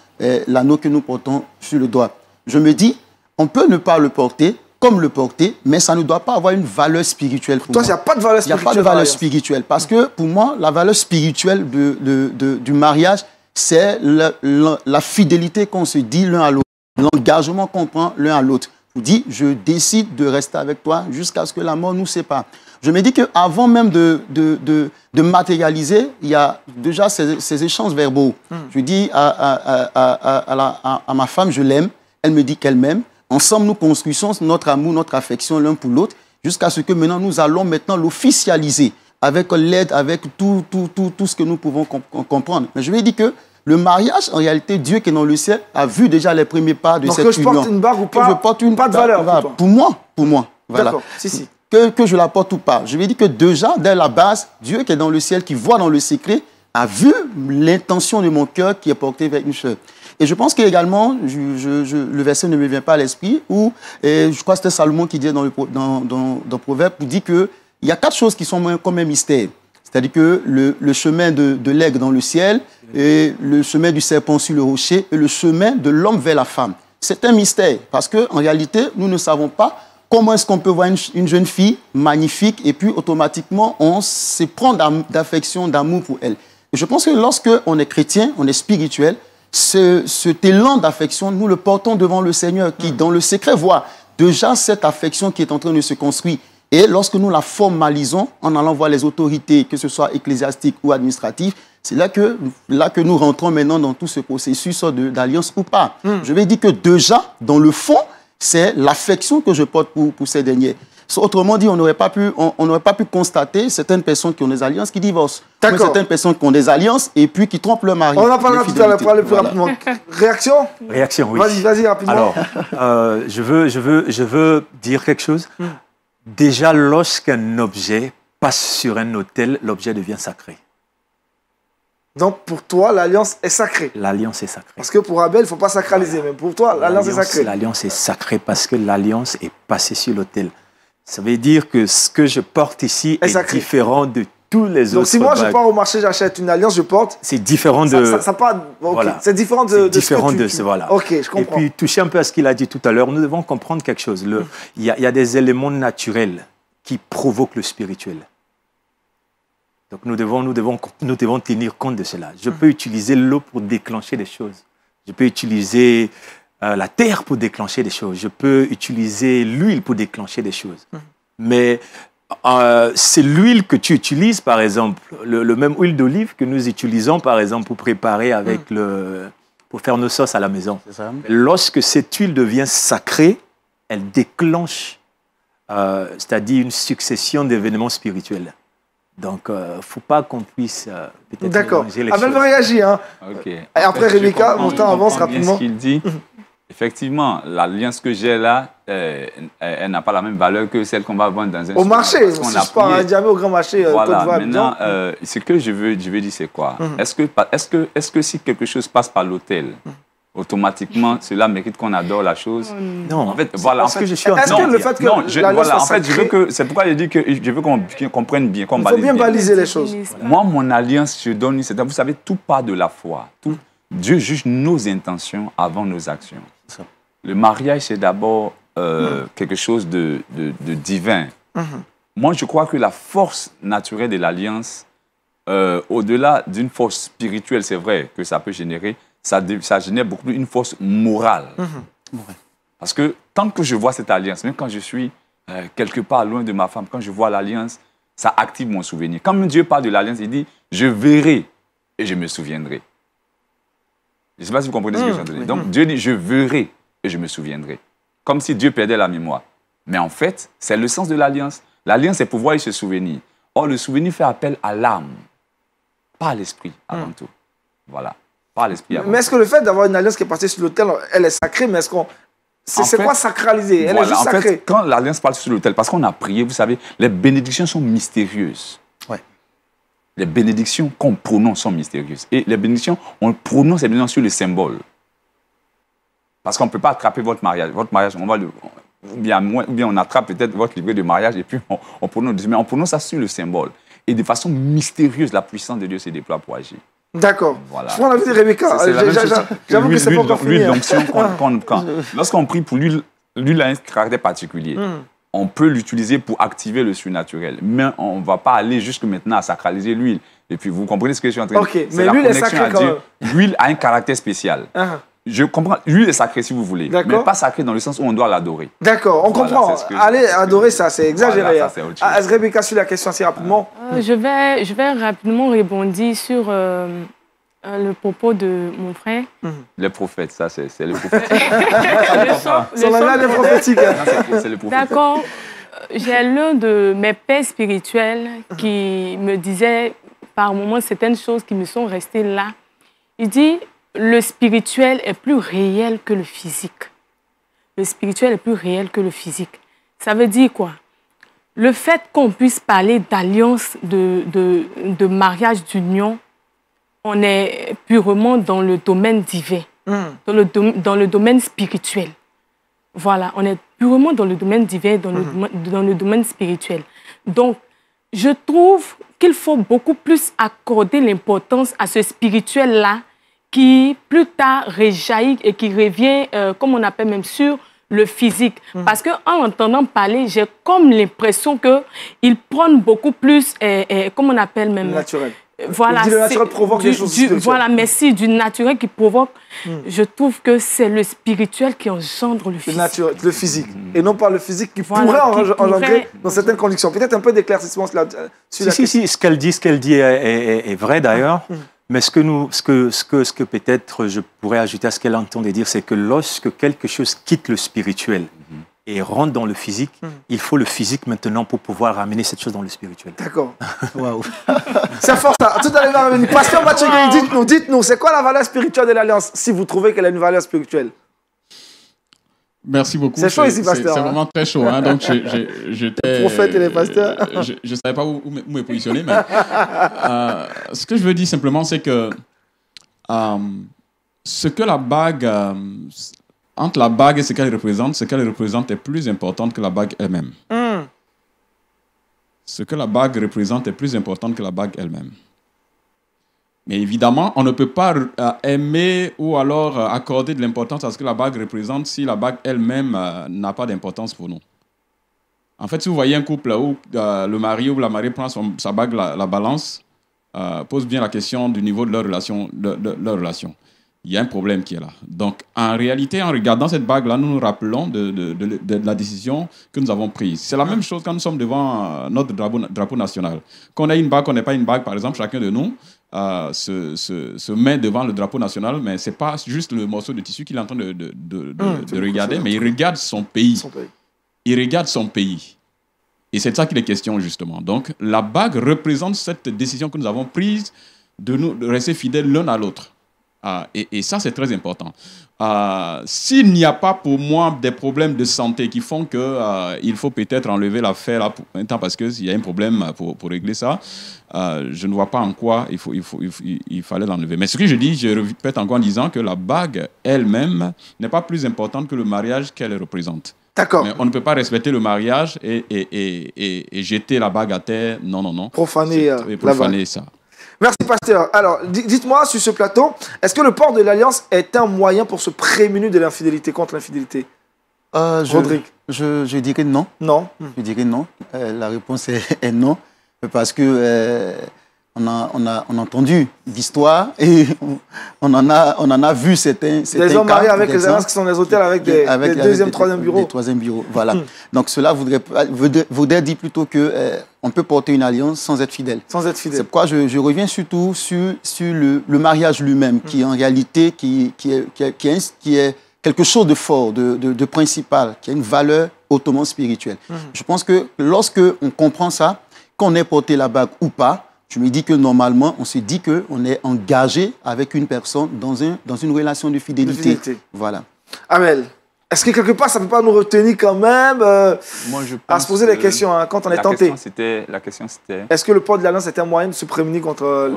l'anneau que nous portons sur le doigt. Je me dis, on peut ne pas le porter, comme le porter, mais ça ne doit pas avoir une valeur spirituelle pour moi. Toi, il n'y a pas de valeur spirituelle? Il n'y a pas de valeur spirituelle. Parce que pour moi, la valeur spirituelle du mariage, c'est la fidélité qu'on se dit l'un à l'autre, l'engagement qu'on prend l'un à l'autre. Je dis, je décide de rester avec toi jusqu'à ce que la mort nous sépare. Je me dis qu'avant même de matérialiser, il y a déjà ces échanges verbaux. Je dis à ma femme, je l'aime, elle me dit qu'elle m'aime. Ensemble, nous construisons notre amour, notre affection l'un pour l'autre, jusqu'à ce que maintenant, nous allons maintenant l'officialiser avec l'aide, avec tout ce que nous pouvons comprendre. Mais je vais dire que le mariage, en réalité, Dieu qui est dans le ciel a vu déjà les premiers pas de cette union. Donc que je porte une bague ou pas, pas de valeur pour moi. Voilà. D'accord, si. Que je la porte ou pas. Je vais dire que déjà, dès la base, Dieu qui est dans le ciel, qui voit dans le secret, a vu l'intention de mon cœur qui est portée vers une sœur. Et je pense qu'également, le verset ne me vient pas à l'esprit, où je crois que c'était Salomon qui disait dans Proverbe, qui dit qu'il y a 4 choses qui sont comme un mystère. C'est-à-dire que le chemin de l'aigle dans le ciel, et le chemin du serpent sur le rocher, et le chemin de l'homme vers la femme. C'est un mystère, parce qu'en réalité, nous ne savons pas comment est-ce qu'on peut voir une jeune fille magnifique, et puis automatiquement, on se prend d'affection, d'amour pour elle. Et je pense que lorsqu'on est chrétien, on est spirituel, cet élan d'affection, nous le portons devant le Seigneur, qui, dans le secret, voit déjà cette affection qui est en train de se construire. Et lorsque nous la formalisons, en allant voir les autorités, que ce soit ecclésiastiques ou administratives, c'est là que nous rentrons maintenant dans tout ce processus d'alliance ou pas. Je vais dire que déjà, dans le fond, c'est l'affection que je porte pour ces derniers. Autrement dit, on n'aurait pas pu constater certaines personnes qui ont des alliances qui divorcent. Certaines personnes qui ont des alliances et puis qui trompent leur mari. On en parlera tout à l'heure pour aller plus rapidement. Réaction? Réaction, oui. Vas-y, rapidement. Alors, je veux dire quelque chose. Déjà, lorsqu'un objet passe sur un autel, l'objet devient sacré. Donc, pour toi, l'alliance est sacrée? L'alliance est sacrée. Parce que pour Abel, il ne faut pas sacraliser, mais pour toi, l'alliance est sacrée? L'alliance est sacrée parce que l'alliance est passée sur l'autel. Ça veut dire que ce que je porte ici est différent de tous les autres. Donc, si moi, je pars au marché, j'achète une alliance, je porte... C'est différent de... Voilà. C'est différent de voilà. Ok, je comprends. Et puis, toucher un peu à ce qu'il a dit tout à l'heure, nous devons comprendre quelque chose. Il y a des éléments naturels qui provoquent le spirituel. Donc, nous devons tenir compte de cela. Je peux utiliser l'eau pour déclencher des choses. Je peux utiliser la terre pour déclencher des choses. Je peux utiliser l'huile pour déclencher des choses. Mais c'est l'huile que tu utilises, par exemple, le même huile d'olive que nous utilisons, par exemple, pour préparer pour faire nos sauces à la maison. Lorsque cette huile devient sacrée, elle déclenche, c'est-à-dire une succession d'événements spirituels. Donc, il ne faut pas qu'on puisse peut-être mélanger les choses. Abel va réagir. Hein. Okay. Et après, Rebecca, mon temps avance rapidement. Ce qu'il dit. Effectivement, l'alliance que j'ai là, elle n'a pas la même valeur que celle qu'on va vendre dans un au marché. Si je pars à Djamé au grand marché, voilà. Maintenant, ce que je veux dire, c'est quoi? Est-ce que si quelque chose passe par l'hôtel, automatiquement, cela mérite qu'on adore la chose? Non, en fait, voilà. Est-ce que le fait que en fait, c'est pourquoi je dis que je veux qu'on comprenne bien, qu'on balise bien. Il faut bien baliser les choses. Moi, mon alliance, je donne, vous savez, tout part de la foi. Dieu juge nos intentions avant nos actions. Le mariage, c'est d'abord quelque chose de divin. Moi, je crois que la force naturelle de l'alliance, au-delà d'une force spirituelle, c'est vrai que ça peut générer, ça génère beaucoup plus une force morale. Parce que tant que je vois cette alliance, même quand je suis quelque part loin de ma femme, quand je vois l'alliance, ça active mon souvenir. Quand Dieu parle de l'alliance, il dit « je verrai et je me souviendrai ». Je ne sais pas si vous comprenez ce que je suis en train de dire. Donc Dieu dit « je verrai et je me souviendrai ». Comme si Dieu perdait la mémoire. Mais en fait, c'est le sens de l'alliance. L'alliance, c'est pouvoir y se souvenir. Or, le souvenir fait appel à l'âme, pas à l'esprit avant tout. Voilà, pas à l'esprit avant tout. Mais est-ce que le fait d'avoir une alliance qui est passée sur l'autel, elle est sacrée, mais est-ce qu'on... C'est quoi sacraliser? Elle est juste sacrée. En fait, quand l'alliance parle sur l'autel, parce qu'on a prié, vous savez, les bénédictions sont mystérieuses. Ouais. Les bénédictions qu'on prononce sont mystérieuses. Et les bénédictions, on prononce les bénédictions sur le symbole. Parce qu'on ne peut pas attraper votre mariage. Votre mariage, on va le... Ou bien on attrape peut-être votre livret de mariage et puis on prononce. Mais on prononce ça sur le symbole. Et de façon mystérieuse, la puissance de Dieu se déploie pour agir. D'accord. Voilà. Je prends la vie de Rebecca. J'avoue que c'est pas encore fini. Lorsqu'on prie pour l'huile, l'huile a un caractère particulier. On peut l'utiliser pour activer le surnaturel. Mais on ne va pas aller jusque maintenant à sacraliser l'huile. Et puis vous comprenez ce que je suis en train de dire. Mais l'huile est sacrée quand même. L'huile a un caractère spécial. Je comprends, l'huile est sacrée si vous voulez, mais pas sacrée dans le sens où on doit l'adorer. D'accord, on comprend. Allez, adorer ça, c'est exagéré. Est-ce que Rebecca suit la question assez rapidement? Je vais rapidement rebondir sur le propos de mon frère. Les prophètes, ça c'est le prophète. C'est la vie prophétique. C'est le prophète. D'accord. J'ai l'un de mes pères spirituels qui me disait par moments certaines choses qui me sont restées là. Il dit... Le spirituel est plus réel que le physique. Le spirituel est plus réel que le physique. Ça veut dire quoi? Le fait qu'on puisse parler d'alliance, de mariage, d'union, on est purement dans le domaine divin, dans le domaine spirituel. Voilà, on est purement dans le domaine divin, dans le domaine spirituel. Donc, je trouve qu'il faut beaucoup plus accorder l'importance à ce spirituel-là qui plus tard réjaillit et qui revient, comme on appelle même, sur le physique. Parce qu'en entendant parler, j'ai comme l'impression qu'ils prennent beaucoup plus, comme on appelle même... Naturel. Voilà, le naturel provoque les choses spirituelles. Voilà, mais si du naturel qui provoque, je trouve que c'est le spirituel qui engendre le physique. Le naturel, le physique. Et non pas le physique qui pourrait engendrer dans certaines conditions. Peut-être un peu d'éclaircissement sur la question. Si, ce qu'elle dit est vrai d'ailleurs. Mais ce que peut-être je pourrais ajouter à ce qu'elle entendait dire, c'est que lorsque quelque chose quitte le spirituel et rentre dans le physique, il faut le physique maintenant pour pouvoir ramener cette chose dans le spirituel. D'accord. Waouh. C'est fort ça. Tout à l'heure, Pasteur Mathieu, dites-nous, c'est quoi la valeur spirituelle de l'Alliance, si vous trouvez qu'elle a une valeur spirituelle? Merci beaucoup. C'est chaud ici, pasteur. C'est vraiment très chaud. Hein. Donc, j'étais... Le prophète et les pasteurs. Je ne savais pas où me positionner, mais ce que je veux dire simplement, c'est que ce que la bague... entre la bague et ce qu'elle représente est plus importante que la bague elle-même. Ce que la bague représente est plus important que la bague elle-même. Mais évidemment, on ne peut pas aimer ou alors accorder de l'importance à ce que la bague représente si la bague elle-même n'a pas d'importance pour nous. En fait, si vous voyez un couple où le mari ou la mariée prend sa bague, la balance, pose bien la question du niveau de leur relation. Il y a un problème qui est là. Donc, en réalité, en regardant cette bague-là, nous nous rappelons de la décision que nous avons prise. C'est la même chose quand nous sommes devant notre drapeau national. Qu'on ait une bague, qu'on n'ait pas une bague, par exemple, chacun de nous se met devant le drapeau national, mais ce n'est pas juste le morceau de tissu qu'il est en train de regarder, mais il regarde son pays. Il regarde son pays. Et c'est de ça qu'il est question, justement. Donc, la bague représente cette décision que nous avons prise de rester fidèles l'un à l'autre. Et ça, c'est très important. S'il n'y a pas pour moi des problèmes de santé qui font qu'il faut peut-être enlever l'affaire là pour un temps parce qu'il y a un problème pour régler ça, je ne vois pas en quoi il fallait l'enlever. Mais ce que je dis, je répète encore en disant que la bague elle-même n'est pas plus importante que le mariage qu'elle représente. D'accord. Mais on ne peut pas respecter le mariage et jeter la bague à terre. Non, non, non. Profaner ça. Merci, pasteur. Alors, dites-moi, sur ce plateau, est-ce que le port de l'alliance est un moyen pour se prémunir de l'infidélité, contre l'infidélité? Rodrigue. Je dirais non. Non. Je dirais non. La réponse est non. Parce que on a entendu l'histoire et on en a vu certains des hommes mariés avec les alliances qui sont des hôtels avec des deuxième, troisième bureaux. Des troisième bureaux, voilà. Donc cela voudrait dire plutôt qu'on peut porter une alliance sans être fidèle. Sans être fidèle. C'est pourquoi je reviens surtout sur le mariage lui-même, qui en réalité qui est quelque chose de fort, de principal, qui a une valeur hautement spirituelle. Je pense que lorsque on comprend ça, qu'on ait porté la bague ou pas, je me dis que normalement, on se dit qu'on est engagé avec une personne dans une relation de fidélité. Voilà. Amel, est-ce que quelque part, ça ne peut pas nous retenir quand même Moi, je pense à se poser des questions quand on est tenté? La question, c'était... Est-ce que le port de l'alliance était un moyen de se prémunir contre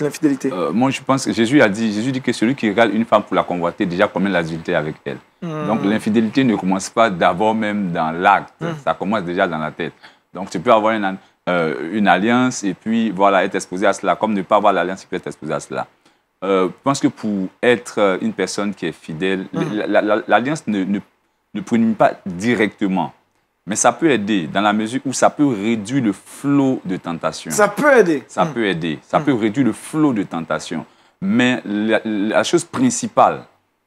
l'infidélité? Moi, je pense que Jésus dit que celui qui regarde une femme pour la convoiter, déjà commet l'adultère avec elle. Donc, l'infidélité ne commence pas d'abord même dans l'acte. Ça commence déjà dans la tête. Donc, tu peux avoir une alliance et puis, voilà, être exposé à cela. Comme ne pas avoir l'alliance, tu peux être exposé à cela. Je pense que pour être une personne qui est fidèle, l'alliance ne prémunit pas directement. Mais ça peut aider dans la mesure où ça peut réduire le flot de tentation. Ça peut aider. Ça peut aider. Ça peut réduire le flot de tentation. Mais la chose principale,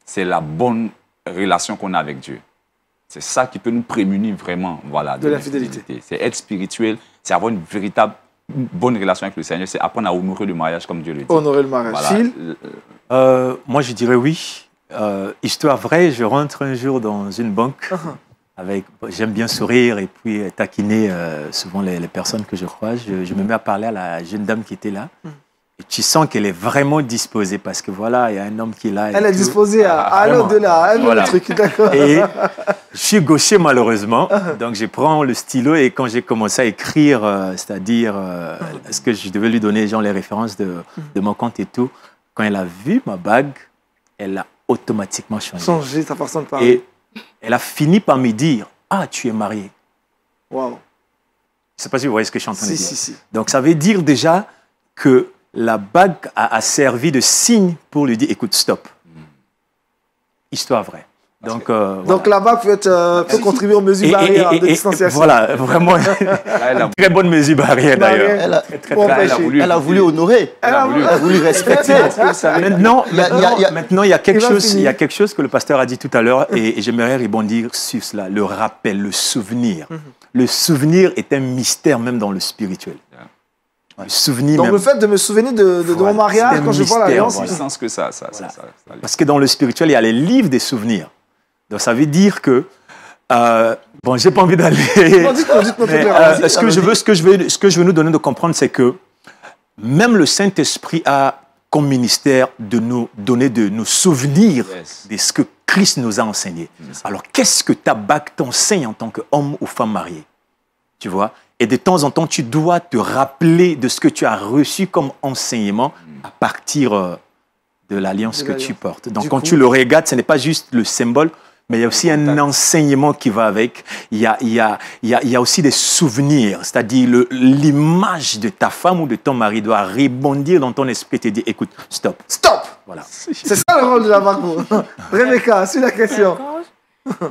c'est la bonne relation qu'on a avec Dieu. C'est ça qui peut nous prémunir vraiment, voilà, de l'infidélité. C'est être spirituel, c'est avoir une véritable bonne relation avec le Seigneur, c'est apprendre à honorer le mariage comme Dieu le dit. Honorer le mariage. Voilà. Moi, je dirais oui. Histoire vraie, je rentre un jour dans une banque. J'aime bien sourire et puis taquiner souvent les personnes que je croise. Je me mets à parler à la jeune dame qui était là. Et tu sens qu'elle est vraiment disposée parce que voilà, il y a un homme qui est là. Elle est disposée à aller au-delà, voilà. Truc, d'accord. Et je suis gaucher malheureusement, donc je prends le stylo et quand j'ai commencé à écrire, c'est-à-dire ce que je devais lui donner, genre les références de mon compte et tout, quand elle a vu ma bague, elle a automatiquement changé. Changé sa façon de parler. Et elle a fini par me dire, ah, tu es marié. Waouh. Je ne sais pas si vous voyez ce que je suis en train de dire. Si. Donc ça veut dire déjà que la bague a servi de signe pour lui dire, écoute, stop. Histoire vraie. Donc la bague peut contribuer aux mesures barrières de distanciation. Voilà, vraiment, une très bonne mesure barrière d'ailleurs. Elle a voulu honorer. Elle a voulu respecter. Maintenant, il y a quelque chose que le pasteur a dit tout à l'heure et j'aimerais rebondir sur cela. Le rappel, le souvenir. Le souvenir est un mystère même dans le spirituel. Donc le fait de me souvenir de mon mariage quand je vois l'alliance, c'est sens que ça. Parce que dans le spirituel, il y a les livres des souvenirs. Donc ça veut dire que bon, j'ai pas envie d'aller. Ce que je veux nous donner de comprendre, c'est que même le Saint-Esprit a comme ministère de nous donner de nous souvenir de ce que Christ nous a enseigné. Alors qu'est-ce que ta bague t'enseigne en tant qu'homme ou femme mariée? Tu vois? Et de temps en temps, tu dois te rappeler de ce que tu as reçu comme enseignement à partir de l'alliance que tu portes. Donc, quand tu le regardes, ce n'est pas juste le symbole, mais il y a aussi un enseignement qui va avec. Il y a aussi des souvenirs, c'est-à-dire l'image de ta femme ou de ton mari doit rebondir dans ton esprit et te dire, écoute, stop. Stop. Voilà. C'est ça le rôle de la bague. Rebecca, sur la question.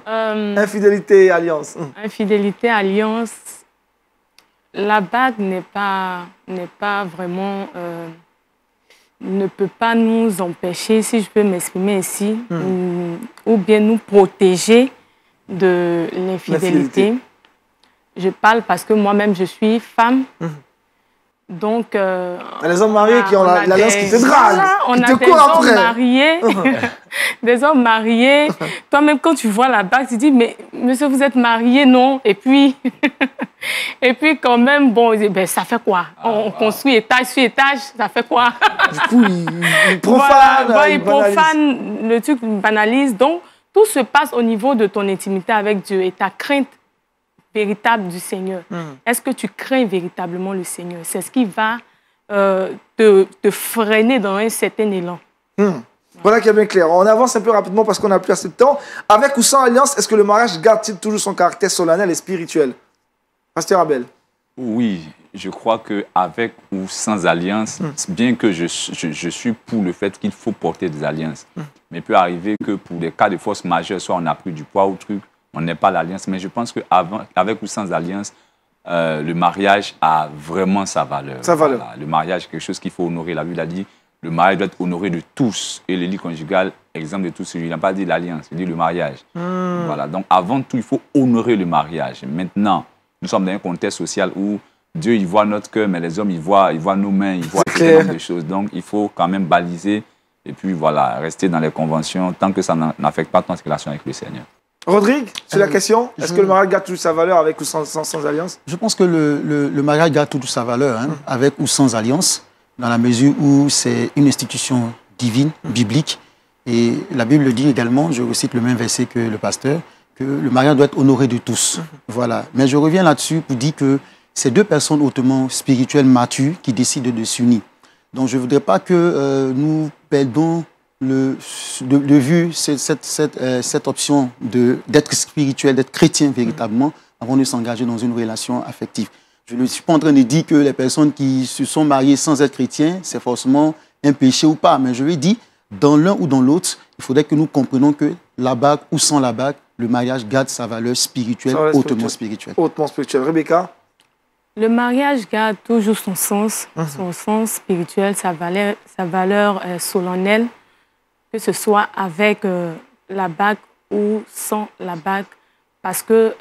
Infidélité, alliance. Infidélité, alliance. La bague n'est pas vraiment, ne peut pas nous empêcher, si je peux m'exprimer ainsi, ou bien nous protéger de l'infidélité. Je parle parce que moi-même, je suis femme. Donc, les hommes mariés qui ont l'alliance qui te drague, qui te courent après. Des hommes mariés. Toi-même, quand tu vois la bague, tu dis, mais monsieur, vous êtes marié, non? Et puis quand même, bon, ben, ça fait quoi? On construit étage sur étage, ça fait quoi? Du coup, il profane. Voilà, il profane, le truc banalise. Donc, tout se passe au niveau de ton intimité avec Dieu et ta crainte véritable du Seigneur. Est-ce que tu crains véritablement le Seigneur? C'est ce qui va te freiner dans un certain élan. Voilà qui est bien clair. On avance un peu rapidement parce qu'on n'a plus assez de temps. Avec ou sans alliance, est-ce que le mariage garde-t-il toujours son caractère solennel et spirituel? Pasteur Abel. Oui, je crois qu'avec ou sans alliance, bien que je suis pour le fait qu'il faut porter des alliances, mais il peut arriver que pour des cas de force majeure, soit on a pris du poids ou truc, on n'est pas l'alliance. Mais je pense qu'avec ou sans alliance, le mariage a vraiment sa valeur. Voilà. Le mariage est quelque chose qu'il faut honorer. La Bible a dit, le mariage doit être honoré de tous. Et le lit conjugal, exemple de tout celui, il n'a pas dit l'alliance, il dit le mariage. Voilà. Donc avant tout, il faut honorer le mariage. Maintenant, nous sommes dans un contexte social où Dieu, il voit notre cœur, mais les hommes, ils voient nos mains, ils voient ce genre de choses. Donc, il faut quand même baliser Et puis voilà, rester dans les conventions tant que ça n'affecte pas ton relation avec le Seigneur. Rodrigue, c'est la question. Est-ce que le mariage garde toute sa valeur avec ou sans alliance? Je pense que le mariage garde toute sa valeur, hein, avec ou sans alliance, dans la mesure où c'est une institution divine, biblique. Et la Bible dit également, je recite le même verset que le pasteur, que le mariage doit être honoré de tous. Voilà. Mais je reviens là-dessus pour dire que c'est deux personnes hautement spirituelles, matures, qui décident de s'unir. Donc je ne voudrais pas que nous perdons de vue cette option d'être spirituel, d'être chrétien véritablement, avant de s'engager dans une relation affective. Je ne suis pas en train de dire que les personnes qui se sont mariées sans être chrétiens, c'est forcément un péché ou pas. Mais je vais dire, dans l'un ou dans l'autre, il faudrait que nous comprenions que la bague ou sans la bague, le mariage garde sa valeur spirituelle, hautement spirituelle. Hautement spirituelle. Rebecca? Le mariage garde toujours son sens spirituel, sa valeur solennelle, que ce soit avec la bague ou sans la bague, parce que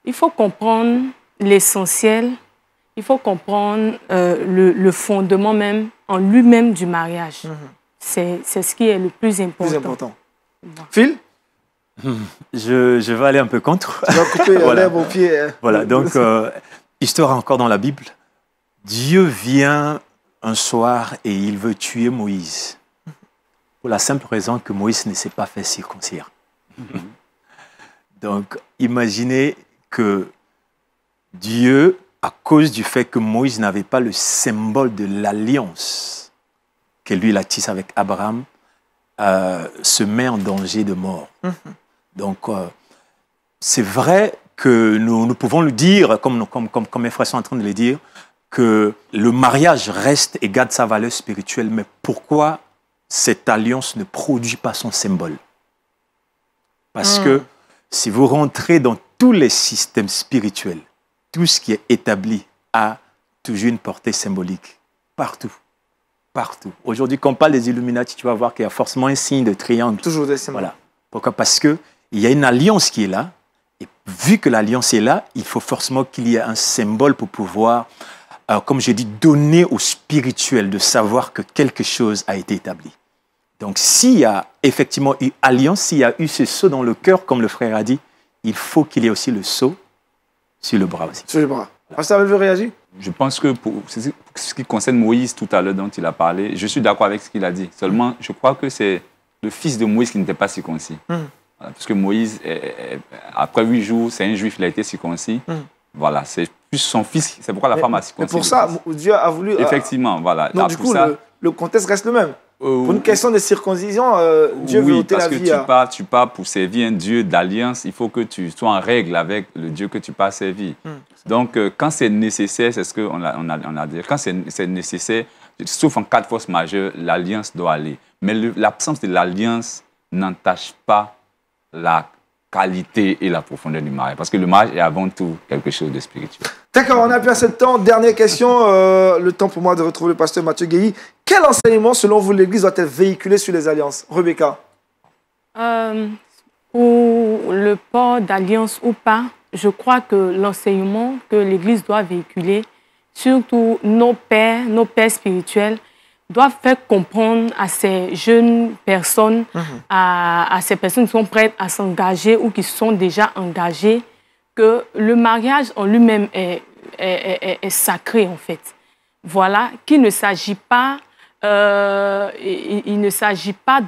il faut comprendre l'essentiel, il faut comprendre le fondement même en lui-même du mariage. C'est ce qui est le plus important. Phil? Je vais aller un peu contre. Tu vas couper l'herbe au pied. Voilà, donc, histoire encore dans la Bible. Dieu vient un soir et il veut tuer Moïse. Pour la simple raison que Moïse ne s'est pas fait circoncire. Donc, imaginez que Dieu, à cause du fait que Moïse n'avait pas le symbole de l'alliance que lui, il a tissé avec Abraham, se met en danger de mort. Donc, c'est vrai que nous pouvons le dire, comme mes frères sont en train de le dire, que le mariage reste et garde sa valeur spirituelle, mais pourquoi cette alliance ne produit pas son symbole? Parce que si vous rentrez dans tous les systèmes spirituels, tout ce qui est établi a toujours une portée symbolique. Partout. Partout. Aujourd'hui, quand on parle des Illuminati, tu vas voir qu'il y a forcément un signe de triangle. Toujours des symboles. Voilà. Pourquoi? Parce qu'il y a une alliance qui est là. Et vu que l'alliance est là, il faut forcément qu'il y ait un symbole pour pouvoir, comme je dis, donner au spirituel de savoir que quelque chose a été établi. Donc, s'il y a effectivement eu alliance, s'il y a eu ce sceau dans le cœur, comme le frère a dit, il faut qu'il y ait aussi le sceau sur le bras aussi. Sur le bras. Pasteur veut réagir? Je pense que pour ce qui concerne Moïse tout à l'heure dont il a parlé, je suis d'accord avec ce qu'il a dit. Seulement, je crois que c'est le fils de Moïse qui n'était pas circoncis. Voilà, parce que Moïse, après 8 jours, c'est un juif, il a été circoncis. Voilà, c'est plus son fils, c'est pourquoi la femme a circoncis. Mais pour ça, Dieu a voulu... Effectivement, voilà. Donc du coup, le contexte reste le même. Pour une question de circoncision, Dieu veut ôter la vie. Oui, parce que tu pars pour servir un Dieu d'alliance, il faut que tu sois en règle avec le Dieu que tu pars servir. Donc, quand c'est nécessaire, c'est ce qu'on a dit, quand c'est nécessaire, sauf en cas de force majeure, l'alliance doit aller. Mais l'absence de l'alliance n'entache pas la qualité et la profondeur du mariage. Parce que le mariage est avant tout quelque chose de spirituel. D'accord, on a plus assez de temps. Dernière question, le temps pour moi de retrouver le pasteur Mathieu Guéhi. Quel enseignement, selon vous, l'Église doit-elle véhiculer sur les alliances? Rebecca? Pour le port d'alliance ou pas, je crois que l'enseignement que l'Église doit véhiculer, surtout nos pères spirituels, doivent faire comprendre à ces jeunes personnes, à ces personnes qui sont prêtes à s'engager ou qui sont déjà engagées, que le mariage en lui-même est sacré, en fait. Voilà, qu'il ne s'agit pas, il ne s'agit pas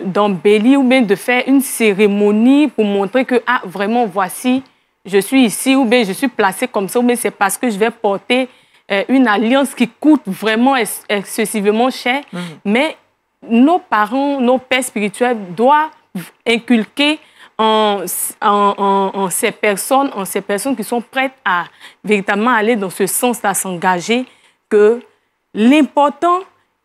d'embellir ou bien de faire une cérémonie pour montrer que, ah, vraiment, voici, je suis ici, ou bien je suis placée comme ça, ou bien c'est parce que je vais porter une alliance qui coûte vraiment excessivement cher. Mais nos parents, nos pères spirituels doivent inculquer en ces personnes qui sont prêtes à véritablement aller dans ce sens-là, s'engager, que l'important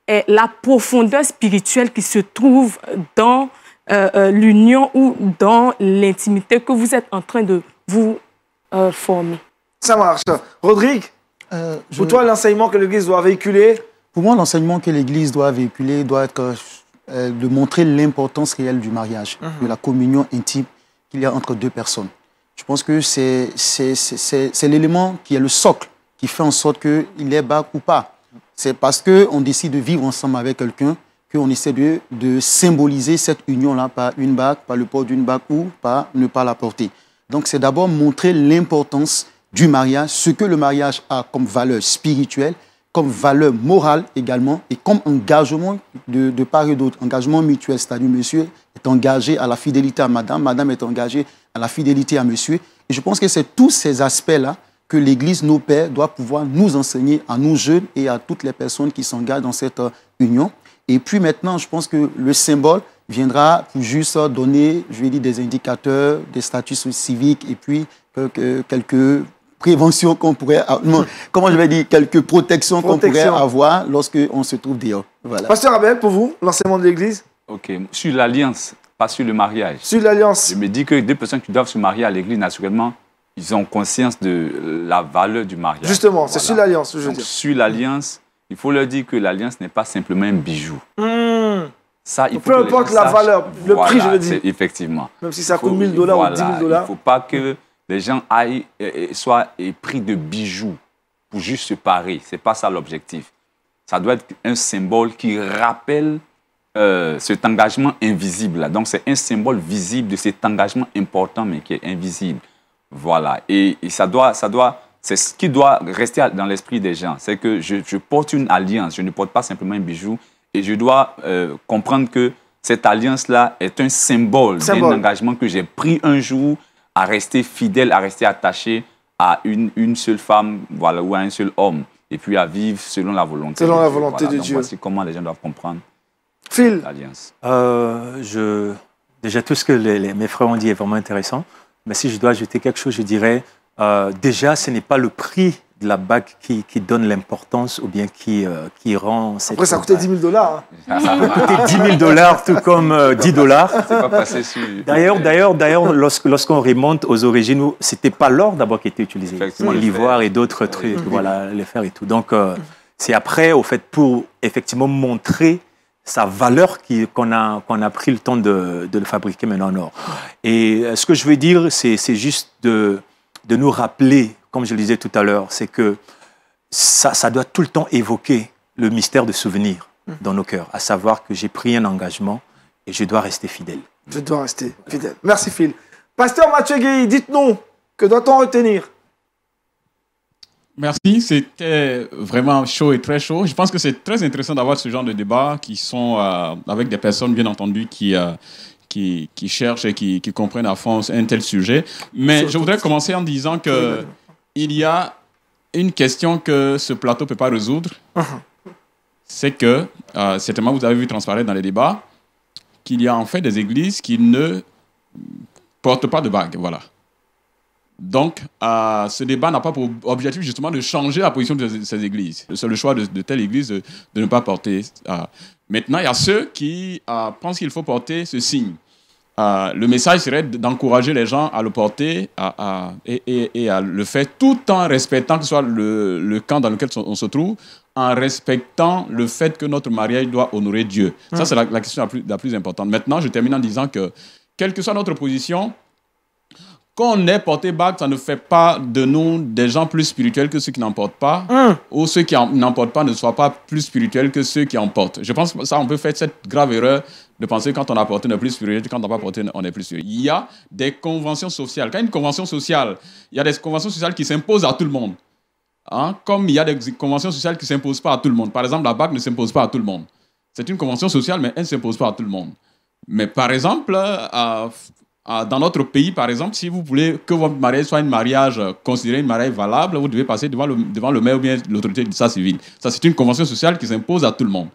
est la profondeur spirituelle qui se trouve dans l'union ou dans l'intimité que vous êtes en train de vous former. Ça marche. Rodrigue, pour toi, l'enseignement que l'Église doit véhiculer? Pour moi, l'enseignement que l'Église doit véhiculer doit être de montrer l'importance réelle du mariage, de la communion intime qu'il y a entre deux personnes. Je pense que c'est l'élément qui est le socle, qui fait en sorte qu'il est bague ou pas. C'est parce qu'on décide de vivre ensemble avec quelqu'un qu'on essaie de symboliser cette union-là par une bague, par le port d'une bague ou par ne pas la porter. Donc, c'est d'abord montrer l'importance du mariage, ce que le mariage a comme valeur spirituelle, comme valeur morale également, et comme engagement de part et d'autre, engagement mutuel, c'est-à-dire monsieur est engagé à la fidélité à madame, madame est engagée à la fidélité à monsieur. Et je pense que c'est tous ces aspects-là que l'Église, nos pères, doit pouvoir nous enseigner à nous jeunes et à toutes les personnes qui s'engagent dans cette union. Et puis maintenant, je pense que le symbole viendra pour juste donner, je vais dire, des indicateurs, des statuts civiques et puis quelques préventions qu'on pourrait... comment je vais dire? Quelques protections qu'on pourrait avoir lorsqu'on se trouve dehors. Voilà. Pasteur Abel, pour vous, l'enseignement de l'Église? Ok. Sur l'alliance, pas sur le mariage. Sur l'alliance. Je me dis que deux personnes qui doivent se marier à l'Église, naturellement, ils ont conscience de la valeur du mariage. Justement, c'est sur l'alliance, je veux dire. Sur l'alliance, il faut leur dire que l'alliance n'est pas simplement un bijou. Ça, il faut peu importe la valeur, le prix, je veux dire. Effectivement. Même si ça coûte 1 000 $ ou 10 000 $. Il ne faut pas que les gens soient pris de bijoux pour juste se parer. Ce n'est pas ça l'objectif. Ça doit être un symbole qui rappelle cet engagement invisible. Donc, c'est un symbole visible de cet engagement important, mais qui est invisible. Voilà. Et c'est ce qui doit rester dans l'esprit des gens. C'est que je porte une alliance. Je ne porte pas simplement un bijou. Et je dois comprendre que cette alliance-là est un symbole d'un engagement que j'ai pris un jour à rester fidèle, à rester attaché à une seule femme, voilà, ou à un seul homme. Et puis à vivre selon la volonté de Dieu. Voici comment les gens doivent comprendre l'alliance. Déjà, tout ce que mes frères ont dit est vraiment intéressant. Mais si je dois ajouter quelque chose, je dirais, déjà, ce n'est pas le prix de la bague qui donne l'importance ou bien qui rend... Après, ça coûtait 10 000 $. Hein. Ça peut coûter 10 000 $, tout comme 10 $. C'est pas passé sur... D'ailleurs, lorsqu'on remonte aux origines, ce n'était pas l'or d'abord qui était utilisé. L'ivoire et d'autres trucs, voilà, les fers et tout. Donc, c'est après, au fait, pour effectivement montrer sa valeur qu'on a pris le temps de le fabriquer maintenant en or. Et ce que je veux dire, c'est juste de nous rappeler, comme je le disais tout à l'heure, c'est que ça doit tout le temps évoquer le mystère de souvenir dans nos cœurs, à savoir que j'ai pris un engagement et je dois rester fidèle. Je dois rester fidèle. Merci Phil. Pasteur Mathieu Gueye, dites-nous, que doit-on retenir? Merci, c'était vraiment chaud et très chaud. Je pense que c'est très intéressant d'avoir ce genre de débats qui sont avec des personnes, bien entendu, qui cherchent et qui comprennent à fond un tel sujet. Mais je voudrais commencer en disant qu'il y a une question que ce plateau ne peut pas résoudre. C'est que, certainement vous avez vu transparaître dans les débats, qu'il y a en fait des églises qui ne portent pas de bague. Voilà. Donc, ce débat n'a pas pour objectif justement de changer la position de ces églises. C'est le choix de telle église de ne pas porter. Maintenant, il y a ceux qui pensent qu'il faut porter ce signe. Le message serait d'encourager les gens à le porter et à le faire tout en respectant que ce soit le camp dans lequel on se trouve, en respectant le fait que notre mariage doit honorer Dieu. Ça, c'est la question la plus importante. Maintenant, je termine en disant que, quelle que soit notre position, qu'on ait porté bague, ça ne fait pas de nous des gens plus spirituels que ceux qui n'en portent pas, ou ceux qui n'en portent pas ne soient pas plus spirituels que ceux qui en portent. Je pense que ça, on peut faire cette grave erreur de penser que quand on a porté, on est plus spirituel, quand on n'a pas porté, on est plus spirituel. Il y a des conventions sociales. Quand il y a une convention sociale, il y a des conventions sociales qui s'imposent à tout le monde. Comme il y a des conventions sociales qui ne s'imposent pas à tout le monde. Par exemple, la bague ne s'impose pas à tout le monde. C'est une convention sociale, mais elle ne s'impose pas à tout le monde. Mais par exemple, dans notre pays, par exemple, si vous voulez que votre mariage soit un mariage considéré un mariage valable, vous devez passer devant le maire ou bien l'autorité d'état civil. Ça, c'est une convention sociale qui s'impose à tout le monde.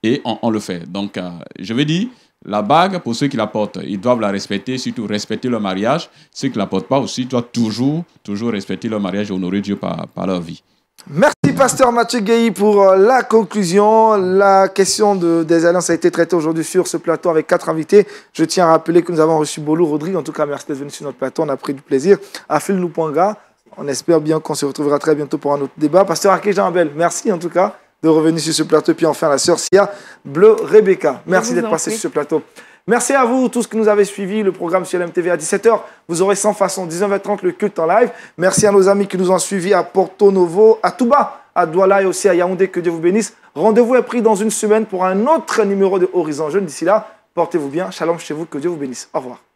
Et on le fait. Donc, je veux dire, la bague, pour ceux qui la portent, ils doivent la respecter, surtout respecter leur mariage. Ceux qui ne la portent pas aussi doivent toujours respecter leur mariage et honorer Dieu par leur vie. Merci, pasteur Mathieu Gueye, pour la conclusion. La question des alliances a été traitée aujourd'hui sur ce plateau avec 4 invités. Je tiens à rappeler que nous avons reçu Bolo Rodrigue. En tout cas, merci d'être venu sur notre plateau. On a pris du plaisir. Afil Noupanga, on espère bien qu'on se retrouvera très bientôt pour un autre débat. Pasteur Ake Jean-Abel, merci en tout cas de revenir sur ce plateau. Et puis enfin, la sœur Sia Bleu Rebecca. Merci d'être passé sur ce plateau. Merci à vous tous qui nous avez suivis. Le programme sur LMTV à 17h. Vous aurez sans façon 19h30 le culte en live. Merci à nos amis qui nous ont suivis à Porto Novo, à Touba, à Douala et aussi à Yaoundé. Que Dieu vous bénisse. Rendez-vous est pris dans une semaine pour un autre numéro de Horizon Jeune. D'ici là, portez-vous bien. Shalom chez vous. Que Dieu vous bénisse. Au revoir.